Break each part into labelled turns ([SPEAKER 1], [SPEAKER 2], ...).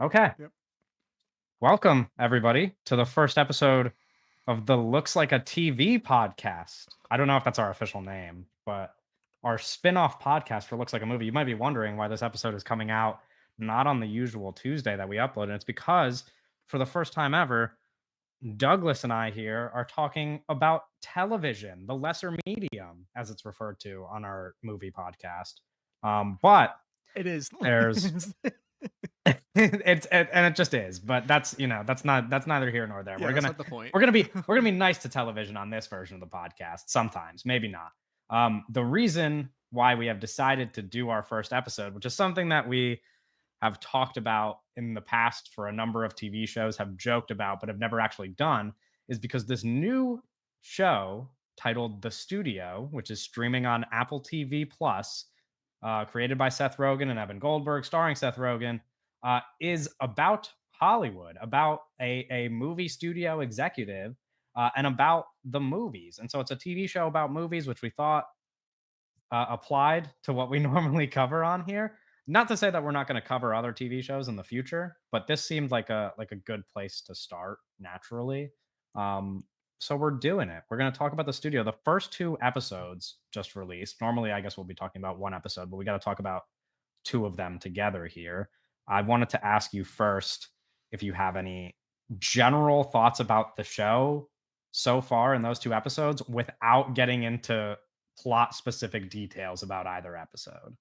[SPEAKER 1] Okay.
[SPEAKER 2] Yep.
[SPEAKER 1] Welcome, everybody, to the first episode of the Looks Like a TV podcast. I don't know if that's our official name, but our spin off podcast for Looks Like a Movie. You might be wondering why this episode is coming out not on the usual Tuesday that we upload. And it's because for the first time ever, Douglas and I here are talking about television, the lesser medium, as it's referred to on our movie podcast. But
[SPEAKER 2] It is.
[SPEAKER 1] there's and it just is, but that's neither here nor there.
[SPEAKER 2] Yeah, that's not the point.
[SPEAKER 1] We're gonna be nice to television on this version of the podcast sometimes, maybe not. The reason why we have decided to do our first episode, which is something that we have talked about in the past for a number of TV shows, have joked about, but have never actually done, is because this new show titled The Studio, which is streaming on Apple TV Plus, created by Seth Rogen and Evan Goldberg, starring Seth Rogen, is about Hollywood, about a movie studio executive, and about the movies. And so it's a TV show about movies, which we thought applied to what we normally cover on here. Not to say that we're not going to cover other TV shows in the future, but this seemed like a good place to start naturally. Um, so we're doing it. We're going to talk about the studio. The first two episodes just released. Normally, I guess we'll be talking about one episode, but we got to talk about two of them together here. I wanted to ask you first if you have any general thoughts about the show so far in those two episodes without getting into plot specific details about either episode.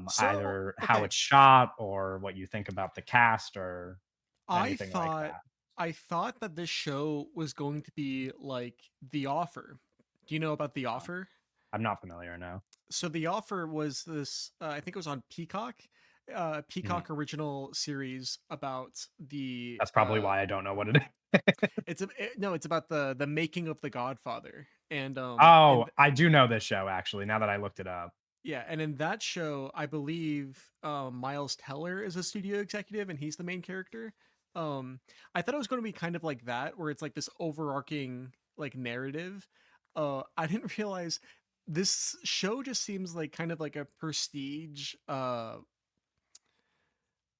[SPEAKER 2] So,
[SPEAKER 1] Either how
[SPEAKER 2] okay,
[SPEAKER 1] it's shot or what you think about the cast or
[SPEAKER 2] I
[SPEAKER 1] anything like
[SPEAKER 2] thought
[SPEAKER 1] that.
[SPEAKER 2] I thought that this show was going to be like The Offer. Do you know about The
[SPEAKER 1] Um,
[SPEAKER 2] Offer?
[SPEAKER 1] I'm not familiar now.
[SPEAKER 2] So The Offer was this I think it was on Peacock,
[SPEAKER 1] Mhm.
[SPEAKER 2] Peacock original series about the
[SPEAKER 1] That's probably why I don't know what it is.
[SPEAKER 2] no, it's about the making of The Godfather. And
[SPEAKER 1] Oh, I do know this show actually. Now that I looked it up.
[SPEAKER 2] yeah, and in that show, I believe Miles Teller is a studio executive, and he's the main character. Um, I thought it was going to be kind of like that, where it's like this overarching like narrative. I didn't realize this show just seems like kind of like a prestige,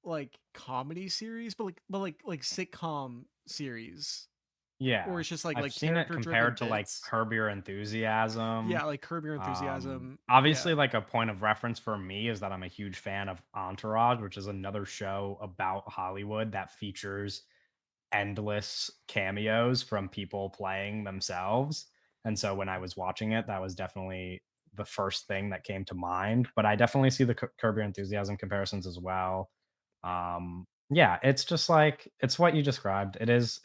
[SPEAKER 2] like comedy series, but like sitcom series, or
[SPEAKER 1] Yeah,
[SPEAKER 2] it's just like
[SPEAKER 1] I've
[SPEAKER 2] like
[SPEAKER 1] seen it
[SPEAKER 2] character driven
[SPEAKER 1] compared to like
[SPEAKER 2] bits.
[SPEAKER 1] Curb Your Enthusiasm.
[SPEAKER 2] Yeah, like Curb Your Enthusiasm.
[SPEAKER 1] Obviously,
[SPEAKER 2] Yeah,
[SPEAKER 1] like a point of reference for me is that I'm a huge fan of Entourage, which is another show about Hollywood that features endless cameos from people playing themselves. And so when I was watching it, that was definitely the first thing that came to mind. But I definitely see the Curb Your Enthusiasm comparisons as well. Yeah, it's just like it's what you described. It is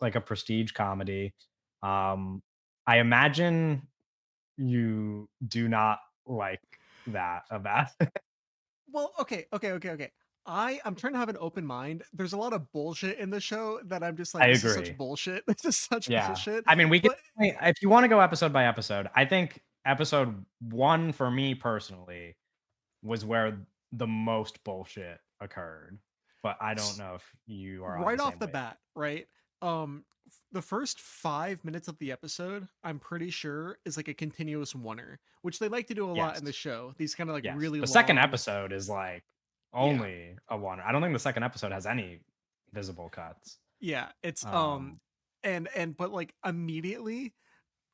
[SPEAKER 1] like a prestige comedy. Um, I imagine you do not like that about
[SPEAKER 2] well, okay. I'm trying to have an open mind. There's a lot of bullshit in the show that I'm just
[SPEAKER 1] I
[SPEAKER 2] like, this is such
[SPEAKER 1] agree.
[SPEAKER 2] bullshit. This is such
[SPEAKER 1] Yeah.
[SPEAKER 2] bullshit.
[SPEAKER 1] I mean, we can
[SPEAKER 2] But
[SPEAKER 1] if you wanna go episode by episode, I think episode 1 for me personally was where the most bullshit occurred, but I don't
[SPEAKER 2] s-
[SPEAKER 1] know if you are on the
[SPEAKER 2] right off
[SPEAKER 1] same
[SPEAKER 2] the
[SPEAKER 1] wave.
[SPEAKER 2] bat, right? The first 5 minutes of the episode, I'm pretty sure, is like a continuous oneer, which they like to do a lot in the
[SPEAKER 1] Yes,
[SPEAKER 2] show. These kind of like
[SPEAKER 1] yes.
[SPEAKER 2] really
[SPEAKER 1] The second
[SPEAKER 2] long,
[SPEAKER 1] episode is, like,
[SPEAKER 2] yeah,
[SPEAKER 1] only a 1. I don't think the second episode has any visible cuts.
[SPEAKER 2] yeah. It's
[SPEAKER 1] Um,
[SPEAKER 2] and but like immediately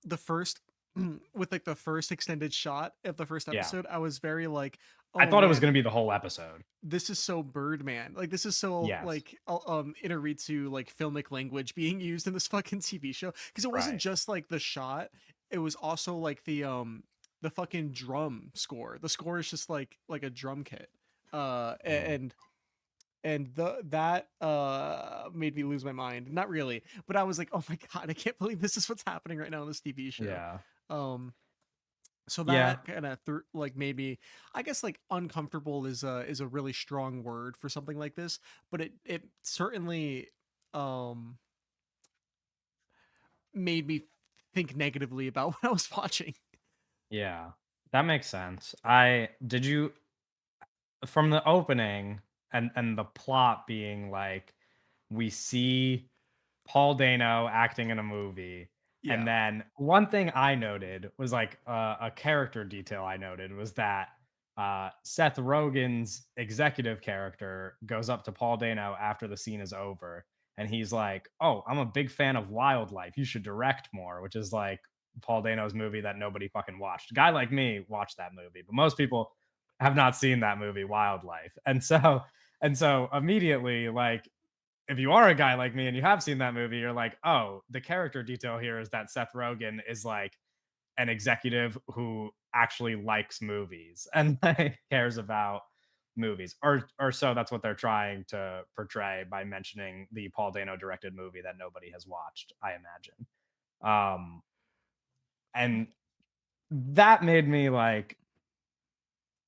[SPEAKER 2] the first with like the first extended shot of the first
[SPEAKER 1] yeah.
[SPEAKER 2] episode, I was very like,
[SPEAKER 1] I
[SPEAKER 2] oh
[SPEAKER 1] thought it was
[SPEAKER 2] man,
[SPEAKER 1] gonna be the whole episode.
[SPEAKER 2] this is so Birdman. Like this is so
[SPEAKER 1] Yes.
[SPEAKER 2] like Inaritu like filmic language being used in this fucking TV show, because it wasn't
[SPEAKER 1] Right.
[SPEAKER 2] just like the shot, it was also like the fucking drum score. The score is just like a drum kit.
[SPEAKER 1] Mhm.
[SPEAKER 2] And the that made me lose my mind. Not really, but I was like, "Oh my god, I can't believe this is what's happening right now in this TV show."
[SPEAKER 1] Yeah.
[SPEAKER 2] Um so
[SPEAKER 1] Yeah.
[SPEAKER 2] that kind of like made me, I guess, like uncomfortable is a really strong word for something like this, but it certainly um made me think negatively about what I was watching.
[SPEAKER 1] Yeah. That makes sense. I did you from the opening and the plot being like we see Paul Dano acting in a movie, and
[SPEAKER 2] Yeah.
[SPEAKER 1] then one thing I noted was like a character detail I noted was that Seth Rogen's executive character goes up to Paul Dano after the scene is over, and he's like, "Oh, I'm a big fan of Wildlife. You should direct more," which is like Paul Dano's movie that nobody fucking watched. A guy like me watched that movie, but most people have not seen that movie, Wildlife. And so immediately, like, if you are a guy like me and you have seen that movie, you're like, oh, the character detail here is that Seth Rogen is like an executive who actually likes movies and like cares about movies, or so that's what they're trying to portray by mentioning the Paul Dano directed movie that nobody has watched, I imagine. um and that made me like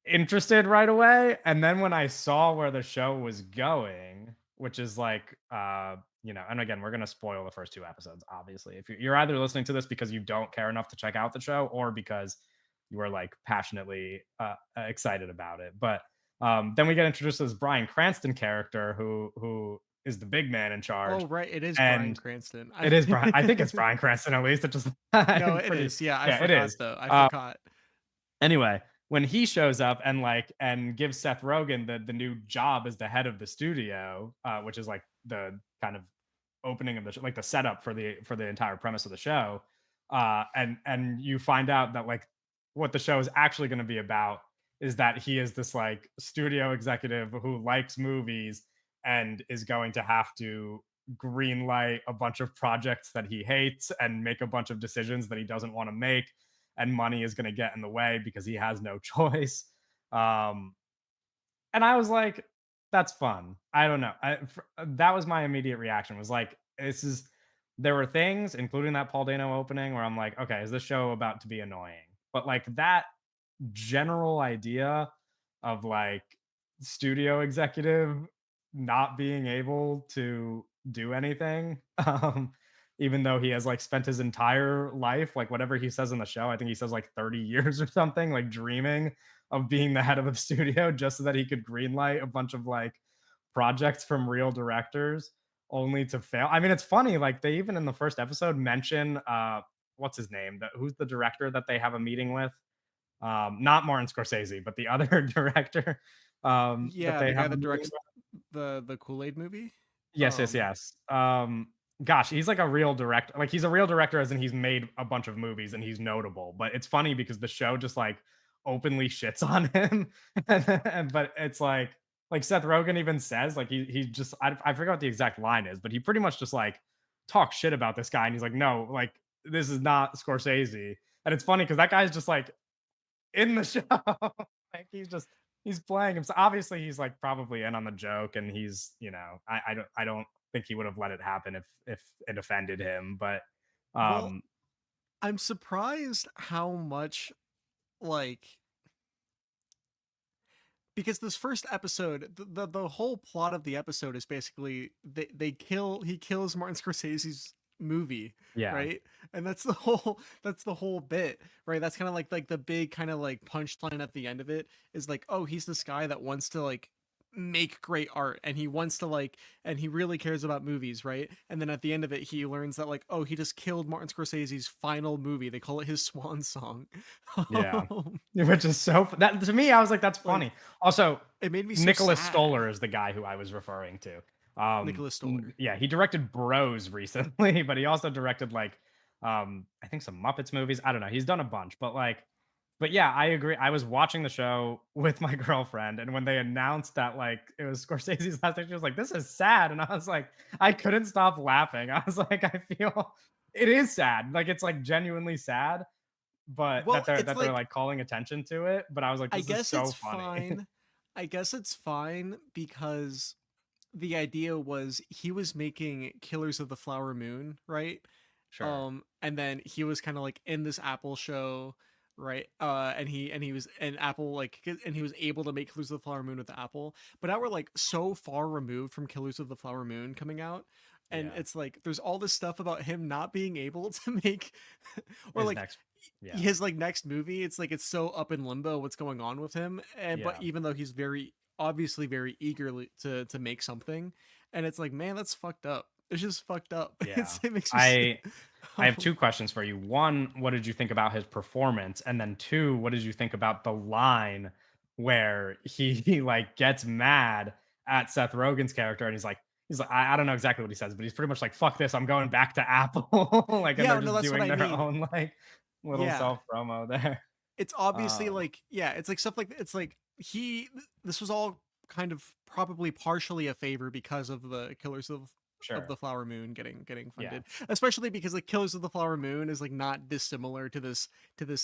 [SPEAKER 1] interested right away. And then when I saw where the show was going, which is like, and again, we're gonna spoil the first two episodes, obviously. If you're either listening to this because you don't care enough to check out the show, or because you are like passionately excited about it. But then we get introduced to this Bryan Cranston character who is the big man in charge,
[SPEAKER 2] Oh, right, it is Bryan
[SPEAKER 1] and
[SPEAKER 2] Cranston.
[SPEAKER 1] it is Brian. I think it's Bryan Cranston at least. It just
[SPEAKER 2] No,
[SPEAKER 1] I'm
[SPEAKER 2] it
[SPEAKER 1] pretty.
[SPEAKER 2] is. Yeah, I
[SPEAKER 1] Yeah, it
[SPEAKER 2] forgot
[SPEAKER 1] is.
[SPEAKER 2] though. I
[SPEAKER 1] Uh,
[SPEAKER 2] forgot.
[SPEAKER 1] Anyway, when he shows up and like and gives Seth Rogen the new job as the head of the studio, which is like the kind of opening of the like the setup for the entire premise of the show, and you find out that like what the show is actually going to be about is that he is this like studio executive who likes movies and is going to have to green light a bunch of projects that he hates and make a bunch of decisions that he doesn't want to make, and money is going to get in the way because he has no choice. Um, and I was like, that's fun. I don't know. That was my immediate reaction, was like, this is, there were things, including that Paul Dano opening, where I'm like, okay, is this show about to be annoying? But like that general idea of like studio executive not being able to do anything, even though he has like spent his entire life, like whatever he says in the show, I think he says like 30 years or something, like dreaming of being the head of a studio just so that he could greenlight a bunch of like projects from real directors only to fail. I mean, it's funny, like they even in the first episode mention what's his name? Who's the director that they have a meeting with? Not Martin Scorsese, but the other director that
[SPEAKER 2] Yeah,
[SPEAKER 1] they
[SPEAKER 2] the guy
[SPEAKER 1] have a
[SPEAKER 2] that
[SPEAKER 1] meeting
[SPEAKER 2] directs
[SPEAKER 1] with.
[SPEAKER 2] the Kool-Aid movie.
[SPEAKER 1] Yes, yes,
[SPEAKER 2] Um,
[SPEAKER 1] yes. Gosh, he's like a real director. Like he's a real director, as in he's made a bunch of movies and he's notable. But it's funny because the show just like openly shits on him, but it's like Seth Rogen even says like he just I forgot what the exact line is, but he pretty much just like talks shit about this guy, and he's like, no, like this is not Scorsese. And it's funny because that guy's just like in the show. Like he's playing him. So obviously he's like probably in on the joke, and he's I don't think he would have let it happen if it offended him. But
[SPEAKER 2] well,
[SPEAKER 1] um
[SPEAKER 2] I'm surprised how much like because this first episode, the whole plot of the episode is basically they kill he kills Martin Scorsese's movie,
[SPEAKER 1] yeah,
[SPEAKER 2] right? And that's the whole bit, right? That's kind of like the big kind of like punchline at the end of it is like, oh, he's this guy that wants to like make great art and he wants to like and he really cares about movies, right? And then at the end of it he learns that like, oh, he just killed Martin Scorsese's final movie. They call it his swan song.
[SPEAKER 1] yeah. Which is that to me, I was like, that's
[SPEAKER 2] Like
[SPEAKER 1] funny. Also,
[SPEAKER 2] it made me so
[SPEAKER 1] Nicholas
[SPEAKER 2] sad.
[SPEAKER 1] Stoller is the guy who I was referring to.
[SPEAKER 2] Nicholas Stoller.
[SPEAKER 1] Yeah, he directed Bros recently, but he also directed like I think some Muppets movies. I don't know. He's done a bunch, but yeah, I agree. I was watching the show with my girlfriend, and when they announced that like it was Scorsese's last thing, she was like, "This is sad," and I was like, I couldn't stop laughing. I was like, I feel it is sad. Like it's like genuinely sad, but
[SPEAKER 2] Well, it's
[SPEAKER 1] that they're
[SPEAKER 2] like
[SPEAKER 1] like calling attention to it. But I was like,
[SPEAKER 2] I
[SPEAKER 1] this is
[SPEAKER 2] guess
[SPEAKER 1] so
[SPEAKER 2] it's
[SPEAKER 1] funny.
[SPEAKER 2] fine. I guess it's fine because the idea was he was making Killers of the Flower Moon, right?
[SPEAKER 1] Sure.
[SPEAKER 2] And then he was kind of like in this Apple show, right? And he was and Apple like and he was able to make Killers of the Flower Moon with Apple. But now we're like so far removed from Killers of the Flower Moon coming out. And
[SPEAKER 1] Yeah.
[SPEAKER 2] it's like there's all this stuff about him not being able to make or
[SPEAKER 1] His
[SPEAKER 2] like
[SPEAKER 1] next. Yeah.
[SPEAKER 2] his like next movie. It's like it's so up in limbo what's going on with him. And but
[SPEAKER 1] Yeah.
[SPEAKER 2] even though he's very obviously very eagerly to make something, and it's like, man, that's fucked up. It's just fucked up.
[SPEAKER 1] Yeah.
[SPEAKER 2] It makes me sick.
[SPEAKER 1] I have two questions for you. One, what did you think about his performance? And then two, what did you think about the line where he like gets mad at Seth Rogen's character, and he's like, I don't know exactly what he says, but he's pretty much like, "Fuck this, I'm going back to Apple." Like, and they're
[SPEAKER 2] Yeah, no,
[SPEAKER 1] just
[SPEAKER 2] that's what
[SPEAKER 1] doing
[SPEAKER 2] I
[SPEAKER 1] their
[SPEAKER 2] mean.
[SPEAKER 1] own like little
[SPEAKER 2] Yeah.
[SPEAKER 1] self promo there.
[SPEAKER 2] It's obviously
[SPEAKER 1] Um,
[SPEAKER 2] like, yeah, it's like stuff like, it's like this was all kind of probably partially a favor because of the Killers of the
[SPEAKER 1] sure,
[SPEAKER 2] Flower Moon getting
[SPEAKER 1] yeah,
[SPEAKER 2] funded, especially because like Killers of the Flower Moon is like not dissimilar to this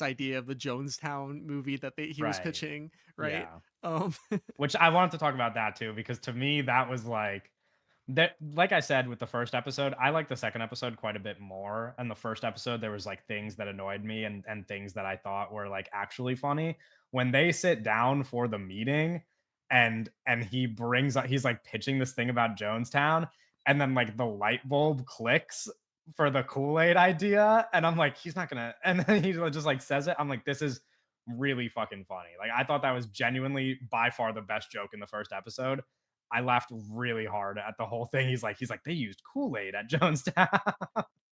[SPEAKER 2] idea of the Jonestown movie that he was
[SPEAKER 1] right,
[SPEAKER 2] pitching, right?
[SPEAKER 1] yeah.
[SPEAKER 2] um
[SPEAKER 1] Which I wanted to talk about that too, because to me that was like I said with the first episode, I like the second episode quite a bit more. And the first episode, there was like things that annoyed me and things that I thought were like actually funny. When they sit down for the meeting and he's like pitching this thing about Jonestown, and then like the light bulb clicks for the Kool-Aid idea. And I'm like, he's not gonna, and then he just like says it. I'm like, this is really fucking funny. Like I thought that was genuinely by far the best joke in the first episode. I laughed really hard at the whole thing. He's like, they used Kool-Aid at Jonestown.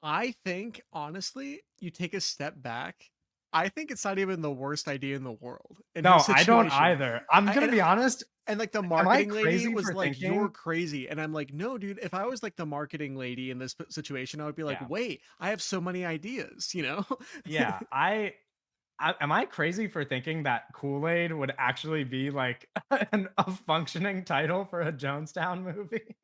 [SPEAKER 2] I think honestly, you take a step back, I think it's not even the worst idea in the world in his
[SPEAKER 1] No, I don't
[SPEAKER 2] situation.
[SPEAKER 1] either. I'm
[SPEAKER 2] I,
[SPEAKER 1] gonna
[SPEAKER 2] and
[SPEAKER 1] be honest.
[SPEAKER 2] and like the
[SPEAKER 1] Am I
[SPEAKER 2] marketing lady
[SPEAKER 1] crazy
[SPEAKER 2] was
[SPEAKER 1] for
[SPEAKER 2] like, "You're
[SPEAKER 1] thinking?
[SPEAKER 2] crazy," and I'm like, "No, dude. If I was like the marketing lady in this situation, I would be like,
[SPEAKER 1] Yeah,
[SPEAKER 2] wait, I have so many ideas, you know."
[SPEAKER 1] yeah. I am I crazy for thinking that Kool-Aid would actually be like a functioning title for a Jonestown movie?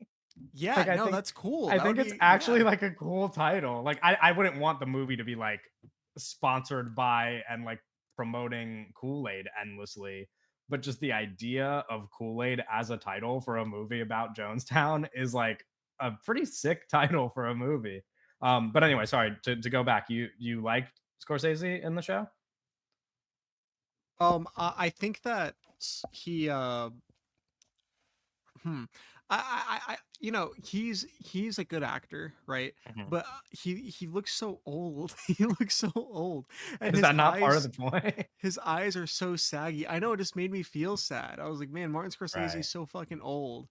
[SPEAKER 2] Yeah,
[SPEAKER 1] Like
[SPEAKER 2] no, that's cool.
[SPEAKER 1] I
[SPEAKER 2] That would
[SPEAKER 1] think it's
[SPEAKER 2] be,
[SPEAKER 1] actually
[SPEAKER 2] yeah.
[SPEAKER 1] like a cool title. Like I wouldn't want the movie to be like sponsored by and like promoting Kool-Aid endlessly, but just the idea of Kool-Aid as a title for a movie about Jonestown is like a pretty sick title for a movie. But anyway, sorry to go back. You liked Scorsese in the show?
[SPEAKER 2] I think that he Hmm. You know, he's a good actor, right?
[SPEAKER 1] Mhm.
[SPEAKER 2] But he looks so old. He looks so old, and
[SPEAKER 1] Is that not part of the point?
[SPEAKER 2] his eyes are so saggy. I know it just made me feel sad. I was like, man, Martin Scorsese
[SPEAKER 1] Right.
[SPEAKER 2] is so fucking old.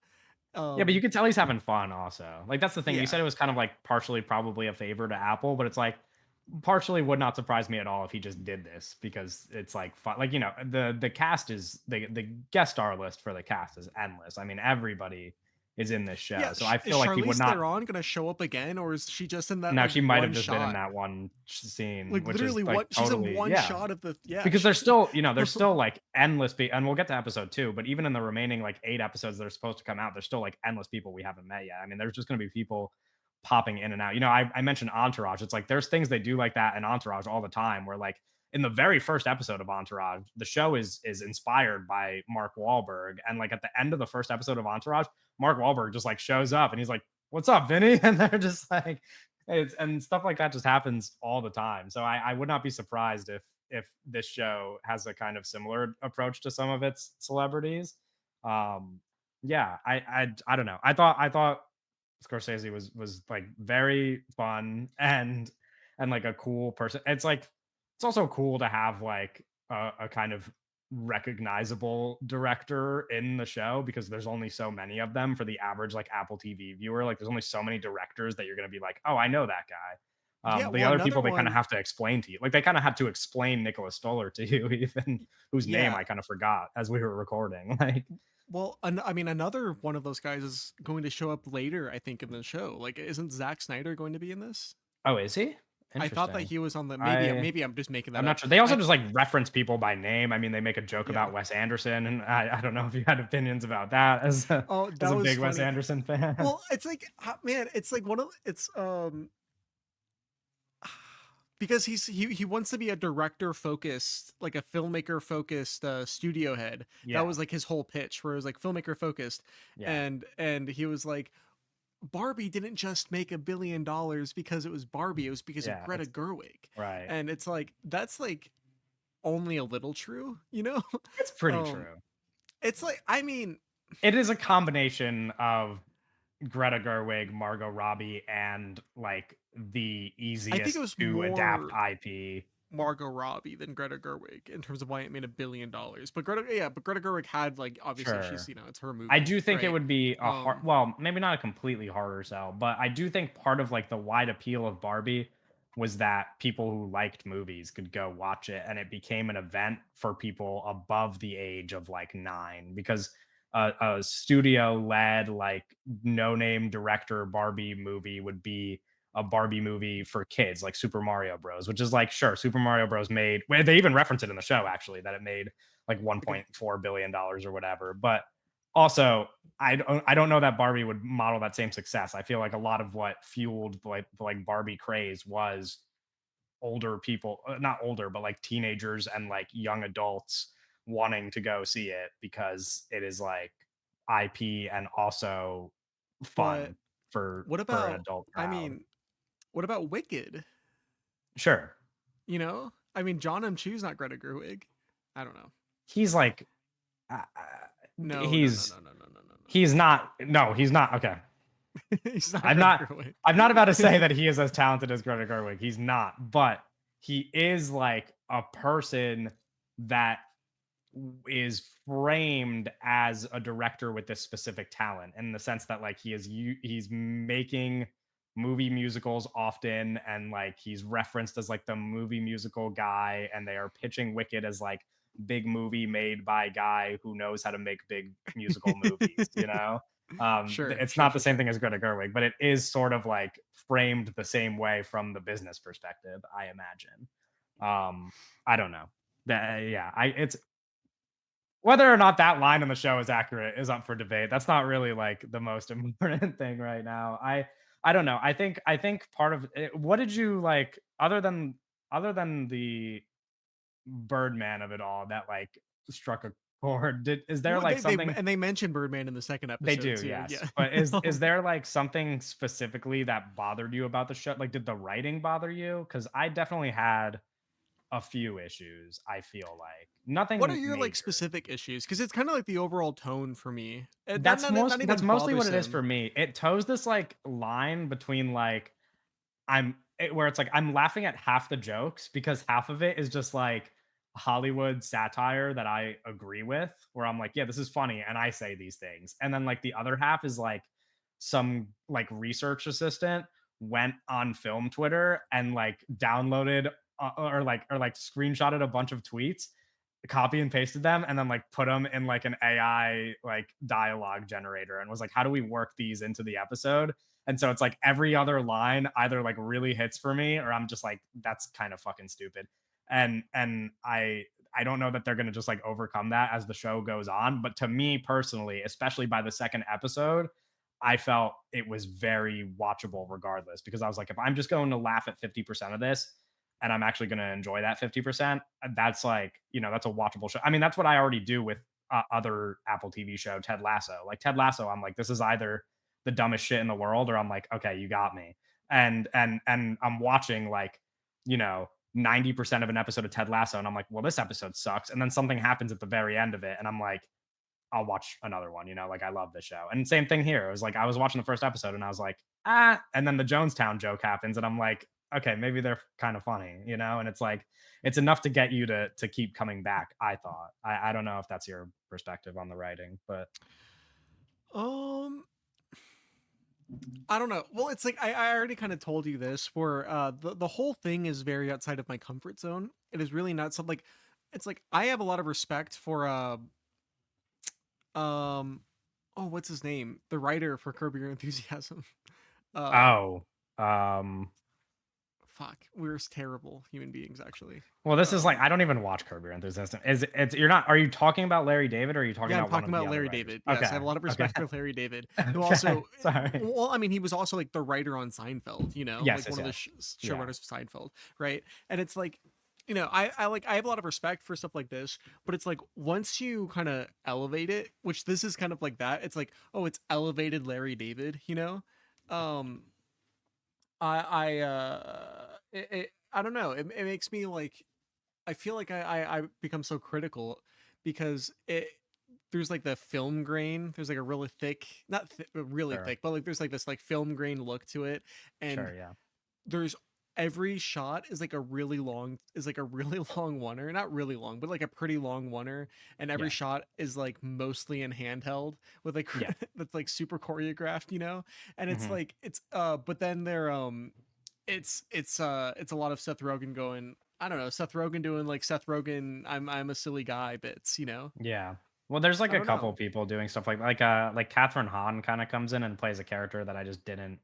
[SPEAKER 1] Yeah, but you
[SPEAKER 2] Um,
[SPEAKER 1] can tell he's having fun also. Like that's the thing. You
[SPEAKER 2] yeah,
[SPEAKER 1] said it was kind of like partially probably a favor to Apple, but it's like partially would not surprise me at all if he just did this because it's like fun. Like, the cast is the guest star list for the cast is endless. I mean, everybody is in this
[SPEAKER 2] yeah.
[SPEAKER 1] show. So I
[SPEAKER 2] Is
[SPEAKER 1] feel like he would
[SPEAKER 2] Charlize
[SPEAKER 1] not.
[SPEAKER 2] Theron gonna show up again, or is she just in that
[SPEAKER 1] No,
[SPEAKER 2] like
[SPEAKER 1] she might have
[SPEAKER 2] one
[SPEAKER 1] just been in
[SPEAKER 2] shot?
[SPEAKER 1] that one scene,
[SPEAKER 2] Like
[SPEAKER 1] which is
[SPEAKER 2] literally,
[SPEAKER 1] like
[SPEAKER 2] what she's in
[SPEAKER 1] totally,
[SPEAKER 2] one
[SPEAKER 1] yeah.
[SPEAKER 2] shot of the, yeah.
[SPEAKER 1] Because there's still like endless and we'll get to episode 2, but even in the remaining like 8 episodes that are supposed to come out, there's still like endless people we haven't met yet. I mean, there's just going to be people popping in and out. I mentioned Entourage. It's like there's things they do like that in Entourage all the time where like in the very first episode of Entourage, the show is inspired by Mark Wahlberg, and like at the end of the first episode of Entourage, Mark Wahlberg just like shows up and he's like, "What's up, Vinny?" And they're just like and stuff like that just happens all the time. So I would not be surprised if this show has a kind of similar approach to some of its celebrities. Um, yeah, I don't know. I thought Scorsese was like very fun and like a cool person. It's also cool to have like a kind of recognizable director in the show because there's only so many of them for the average like Apple TV viewer. Like there's only so many directors that you're going to be like, "Oh, I know that guy."
[SPEAKER 2] Yeah,
[SPEAKER 1] The
[SPEAKER 2] well,
[SPEAKER 1] other
[SPEAKER 2] another
[SPEAKER 1] people they kind of
[SPEAKER 2] one,
[SPEAKER 1] have to explain to you. Like they kind of had to explain Nicholas Stoller to you, even whose name
[SPEAKER 2] yeah.
[SPEAKER 1] I kind of forgot as we were recording. Like,
[SPEAKER 2] Well, I mean, another one of those guys is going to show up later, I think, in the show. Like, isn't Zack Snyder going to be in this?
[SPEAKER 1] oh, is he?
[SPEAKER 2] I thought that
[SPEAKER 1] Interesting.
[SPEAKER 2] he was on the,
[SPEAKER 1] I
[SPEAKER 2] maybe I'm just making
[SPEAKER 1] I'm
[SPEAKER 2] that
[SPEAKER 1] not
[SPEAKER 2] up.
[SPEAKER 1] sure. They also
[SPEAKER 2] I
[SPEAKER 1] just like reference people by name. I mean, they make a joke
[SPEAKER 2] Yeah.
[SPEAKER 1] about Wes Anderson, and I don't know if you had opinions about that
[SPEAKER 2] Oh,
[SPEAKER 1] as
[SPEAKER 2] that
[SPEAKER 1] a
[SPEAKER 2] was
[SPEAKER 1] big Wes
[SPEAKER 2] funny.
[SPEAKER 1] Anderson fan.
[SPEAKER 2] Well, it's like, man, it's like one of it's because he wants to be a director focused, like a filmmaker focused studio head. That
[SPEAKER 1] Yeah,
[SPEAKER 2] was like his whole pitch, where it was like filmmaker focused,
[SPEAKER 1] yeah,
[SPEAKER 2] and he was like, Barbie didn't just make $1 billion because it was Barbie. It was because of
[SPEAKER 1] yeah.
[SPEAKER 2] Greta
[SPEAKER 1] It's
[SPEAKER 2] Gerwig.
[SPEAKER 1] right.
[SPEAKER 2] And it's like, that's like only a little true, you know?
[SPEAKER 1] It's pretty
[SPEAKER 2] um,
[SPEAKER 1] true.
[SPEAKER 2] it's like, I mean,
[SPEAKER 1] It is a combination of Greta Gerwig, Margot Robbie, and like the
[SPEAKER 2] I think it
[SPEAKER 1] easiest
[SPEAKER 2] was
[SPEAKER 1] to adapt
[SPEAKER 2] more
[SPEAKER 1] IP.
[SPEAKER 2] Margot Robbie than Greta Gerwig in terms of why it made $1 billion. But Greta Gerwig had like, obviously she's,
[SPEAKER 1] Sure.
[SPEAKER 2] you know, it's her
[SPEAKER 1] I
[SPEAKER 2] movie,
[SPEAKER 1] do think it
[SPEAKER 2] right?
[SPEAKER 1] would be a
[SPEAKER 2] Um,
[SPEAKER 1] well, maybe not a completely harder sell, but I do think part of like the wide appeal of Barbie was that people who liked movies could go watch it, and it became an event for people above the age of like 9 because a studio led like no name director Barbie movie would be a Barbie movie for kids like Super Mario Bros, which is like sure Super Mario Bros made well, they even reference it in the show actually that it made like
[SPEAKER 2] Like
[SPEAKER 1] 1.4 billion dollars or whatever. But also I don't know that Barbie would model that same success. I feel like a lot of what fueled the like Barbie craze was older people, not older, but like teenagers and like young adults wanting to go see it because it is like IP and also
[SPEAKER 2] but
[SPEAKER 1] fun for
[SPEAKER 2] what
[SPEAKER 1] for an
[SPEAKER 2] about
[SPEAKER 1] adult
[SPEAKER 2] I
[SPEAKER 1] crowd.
[SPEAKER 2] mean, what about Wicked?
[SPEAKER 1] Sure.
[SPEAKER 2] You know? I mean, John M. Chu's not Greta Gerwig. I don't know.
[SPEAKER 1] He's like uh,
[SPEAKER 2] No, no, no,
[SPEAKER 1] he's
[SPEAKER 2] no, no, no, no, no,
[SPEAKER 1] he's not no, he's not okay.
[SPEAKER 2] no. He's not
[SPEAKER 1] I'm
[SPEAKER 2] Greta
[SPEAKER 1] not
[SPEAKER 2] Gerwig.
[SPEAKER 1] I'm not about to say that he is as talented as Greta Gerwig. He's not, but he is like a person that is framed as a director with this specific talent in the sense that like he's making movie musicals often and like he's referenced as like the movie musical guy and they are pitching Wicked as like big movie made by guy who knows how to make big musical movies, you know.
[SPEAKER 2] Sure,
[SPEAKER 1] It's
[SPEAKER 2] sure,
[SPEAKER 1] not the
[SPEAKER 2] sure,
[SPEAKER 1] same thing
[SPEAKER 2] sure.
[SPEAKER 1] as Greta Gerwig, but it is sort of like framed the same way from the business perspective, I imagine. I don't know. Yeah, I it's whether or not that line in the show is accurate is up for debate. That's not really like the most important thing right now. I don't know. I think part of it, what did you like other than the Birdman of it all that like struck a chord? Did is there
[SPEAKER 2] Well,
[SPEAKER 1] like
[SPEAKER 2] they
[SPEAKER 1] something
[SPEAKER 2] and they mentioned Birdman in the second
[SPEAKER 1] they
[SPEAKER 2] episode
[SPEAKER 1] do,
[SPEAKER 2] too.
[SPEAKER 1] yes.
[SPEAKER 2] Yeah.
[SPEAKER 1] But is there like something specifically that bothered you about the show? Like did the writing bother you? Cuz I definitely had a few issues, I feel like.
[SPEAKER 2] What are
[SPEAKER 1] Nothing
[SPEAKER 2] your like
[SPEAKER 1] major.
[SPEAKER 2] specific issues? Because it's kind of like the overall tone for me. Not
[SPEAKER 1] That's
[SPEAKER 2] even
[SPEAKER 1] mostly what it is for
[SPEAKER 2] bothersome.
[SPEAKER 1] me. It toes this like line between like where it's like I'm laughing at half the jokes because half of it is just like Hollywood satire that I agree with, where I'm like, yeah, this is funny, and I say these things. And then like the other half is like some like research assistant went on film Twitter and like downloaded or like screenshotted a bunch of tweets, copy and pasted them, and then like put them in like an AI like dialogue generator and was like, how do we work these into the episode? And so it's like every other line either like really hits for me or I'm just like, that's kind of fucking stupid. And I don't know that they're gonna just like overcome that as the show goes on. But to me personally, especially by the second episode, I felt it was very watchable regardless because I was like, if I'm just going to laugh at 50% of this and I'm actually going to enjoy that 50%, that's like, that's a watchable show. I mean, that's what I already do with other Apple TV show, Ted Lasso. Like Ted Lasso, I'm like, this is either the dumbest shit in the world or I'm like, okay, you got me. And I'm watching like, 90% of an episode of Ted Lasso and I'm like, well, this episode sucks. And then something happens at the very end of it and I'm like, I'll watch another one, like I love this show. And same thing here. It was like I was watching the first episode and I was like, and then the Jonestown joke happens and I'm like, okay, maybe they're kind of funny, and it's like it's enough to get you to keep coming back, I thought. I don't know if that's your perspective on the writing, but
[SPEAKER 2] Um, I don't know. Well, it's like I already kind of told you this, where the whole thing is very outside of my comfort zone. It is really not something like it's like I have a lot of respect for um oh, what's his name? The writer for Curb Your Enthusiasm. Um
[SPEAKER 1] oh, um
[SPEAKER 2] Fuck, we're terrible human beings actually.
[SPEAKER 1] well, this is like
[SPEAKER 2] Um
[SPEAKER 1] I don't even watch Curb Your Enthusiasm. It's you're not are you talking about Larry David or are you talking
[SPEAKER 2] yeah, I'm
[SPEAKER 1] about one
[SPEAKER 2] talking
[SPEAKER 1] of the
[SPEAKER 2] about
[SPEAKER 1] other
[SPEAKER 2] Larry
[SPEAKER 1] writers?
[SPEAKER 2] David. Yes, I
[SPEAKER 1] Okay.
[SPEAKER 2] have a lot of
[SPEAKER 1] Okay.
[SPEAKER 2] respect for Larry David, who
[SPEAKER 1] Okay.
[SPEAKER 2] also
[SPEAKER 1] Sorry.
[SPEAKER 2] well, I mean, he was also like the writer on Seinfeld,
[SPEAKER 1] Yes,
[SPEAKER 2] like
[SPEAKER 1] yes,
[SPEAKER 2] one of the
[SPEAKER 1] yes. Yeah.
[SPEAKER 2] showrunners of Seinfeld, right? And it's like, I have a lot of respect for stuff like this, but it's like once you kind of elevate it, which this is kind of like that, it's like, oh, it's elevated Larry David, Um, I don't know. It makes me like I feel like I become so critical because there's like the film grain. There's like a really thick, not really
[SPEAKER 1] Sure.
[SPEAKER 2] thick, but like there's like this like film grain look to it, and
[SPEAKER 1] Sure, yeah.
[SPEAKER 2] there's every shot is like a really long oneer, not really long, but like a pretty long oneer, and every
[SPEAKER 1] Yeah.
[SPEAKER 2] shot is like mostly in handheld with like
[SPEAKER 1] Yeah.
[SPEAKER 2] that's like super choreographed, and it's
[SPEAKER 1] Mhm.
[SPEAKER 2] like but then they're it's a lot of Seth Rogen going. I don't know, Seth Rogen doing like Seth Rogen. I'm a silly guy bits. You know.
[SPEAKER 1] Yeah. Well, there's like
[SPEAKER 2] I
[SPEAKER 1] a
[SPEAKER 2] don't
[SPEAKER 1] couple
[SPEAKER 2] know.
[SPEAKER 1] people doing stuff like Catherine Hahn kind of comes in and plays a character that I just didn't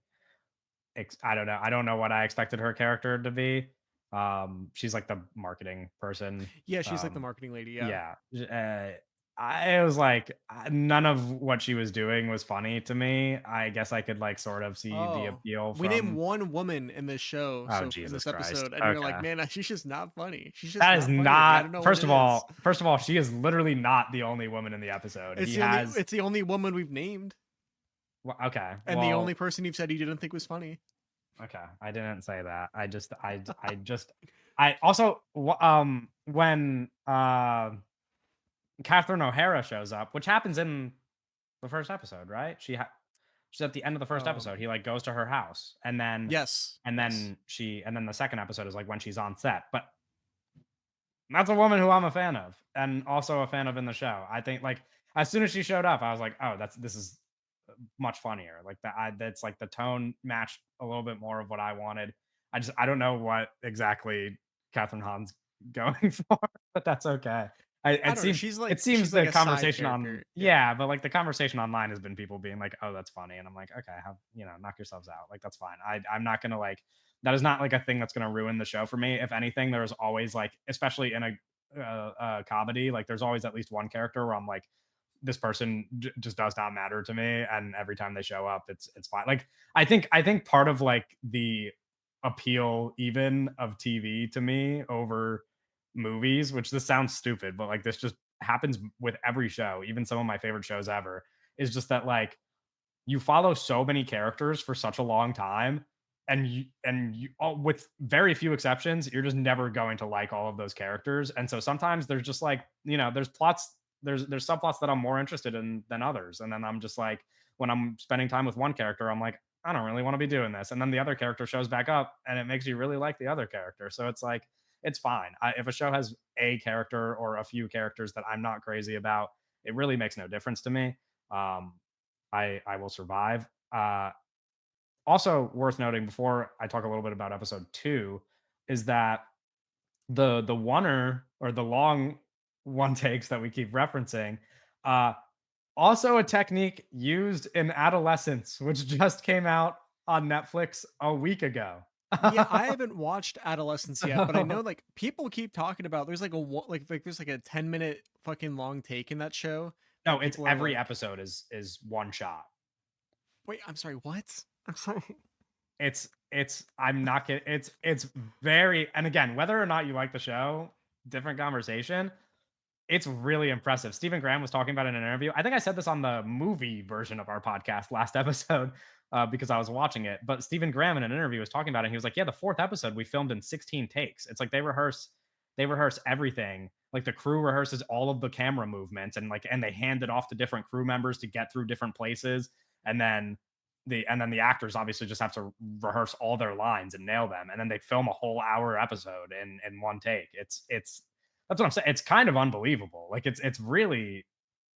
[SPEAKER 1] I don't know. I don't know what I expected her character to be. She's like the marketing person.
[SPEAKER 2] Yeah, she's like the
[SPEAKER 1] Um,
[SPEAKER 2] marketing lady. Yeah.
[SPEAKER 1] yeah. I was like none of what she was doing was funny to me. I guess I could like sort of see the
[SPEAKER 2] Oh,
[SPEAKER 1] appeal
[SPEAKER 2] we named
[SPEAKER 1] from
[SPEAKER 2] one woman in this show,
[SPEAKER 1] oh
[SPEAKER 2] so in
[SPEAKER 1] Jesus
[SPEAKER 2] this
[SPEAKER 1] Christ.
[SPEAKER 2] episode, and you're like,
[SPEAKER 1] Okay.
[SPEAKER 2] man, she's just not funny. She's just
[SPEAKER 1] That is
[SPEAKER 2] not funny to me. I
[SPEAKER 1] not
[SPEAKER 2] don't know what
[SPEAKER 1] first
[SPEAKER 2] it
[SPEAKER 1] of
[SPEAKER 2] is.
[SPEAKER 1] all, first of all, she is literally not the only woman in the episode.
[SPEAKER 2] It's
[SPEAKER 1] He
[SPEAKER 2] the only
[SPEAKER 1] has
[SPEAKER 2] it's the only woman we've named,
[SPEAKER 1] okay.
[SPEAKER 2] and the only
[SPEAKER 1] Well,
[SPEAKER 2] person you've said you didn't think was funny.
[SPEAKER 1] okay, I didn't say that. I also when Catherine O'Hara shows up, which happens in the first episode, right? She's at the end of the first episode. He
[SPEAKER 2] Um,
[SPEAKER 1] like goes to her house, and then
[SPEAKER 2] yes, yes.
[SPEAKER 1] the second episode is like when she's on set. But that's a woman who I'm a fan of, and also a fan of in the show. I think like as soon as she showed up, I was like, oh, this is much funnier. Like that's like the tone matched a little bit more of what I wanted. I don't know what exactly Catherine Hahn's going for, but that's okay.
[SPEAKER 2] I
[SPEAKER 1] It
[SPEAKER 2] don't know.
[SPEAKER 1] seems
[SPEAKER 2] She's like
[SPEAKER 1] the
[SPEAKER 2] a side
[SPEAKER 1] conversation on
[SPEAKER 2] character. Yeah.
[SPEAKER 1] yeah, but like the conversation online has been people being like, oh, that's funny, and I'm like, okay, have knock yourselves out. Like that's fine. I'm not gonna like that is not like a thing that's gonna ruin the show for me. If anything, there's always like, especially in a comedy, like there's always at least one character where I'm like, this person just does not matter to me, and every time they show up it's fine. Like I think part of like the appeal even of TV to me over movies, which this sounds stupid, but like this just happens with every show, even some of my favorite shows ever, is just that like you follow so many characters for such a long time, and you all, with very few exceptions, you're just never going to like all of those characters. And so sometimes there's just like, there's plots, there's subplots that I'm more interested in than others. And then I'm just like, when I'm spending time with one character, I'm like, I don't really want to be doing this. And then the other character shows back up and it makes you really like the other character. So it's like, it's fine. If a show has a character or a few characters that I'm not crazy about, it really makes no difference to me. Um, I will survive. Also worth noting before I talk a little bit about episode 2 is that the oneer or the long one takes that we keep referencing, uh, also a technique used in Adolescence, which just came out on Netflix a week ago.
[SPEAKER 2] Yeah, I haven't watched Adolescence yet, but I know like people keep talking about there's like there's like a 10-minute fucking long take in that show
[SPEAKER 1] No,
[SPEAKER 2] that
[SPEAKER 1] it's
[SPEAKER 2] people are
[SPEAKER 1] every
[SPEAKER 2] like,
[SPEAKER 1] episode is one shot.
[SPEAKER 2] wait, I'm sorry, what? I'm sorry.
[SPEAKER 1] It's I'm not kidding. It's very, and again, whether or not you like the show, different conversation. It's really impressive. Stephen Graham was talking about it in an interview. I think I said this on the movie version of our podcast last episode because I was watching it. But Stephen Graham in an interview was talking about it. And he was like, "Yeah, the fourth episode we filmed in 16 takes. It's like they rehearse everything. Like the crew rehearses all of the camera movements and they hand it off to different crew members to get through different places. And then the actors obviously just have to rehearse all their lines and nail them. And then they film a whole hour episode in one take. It's that's what I'm saying. It's kind of unbelievable. Like it's really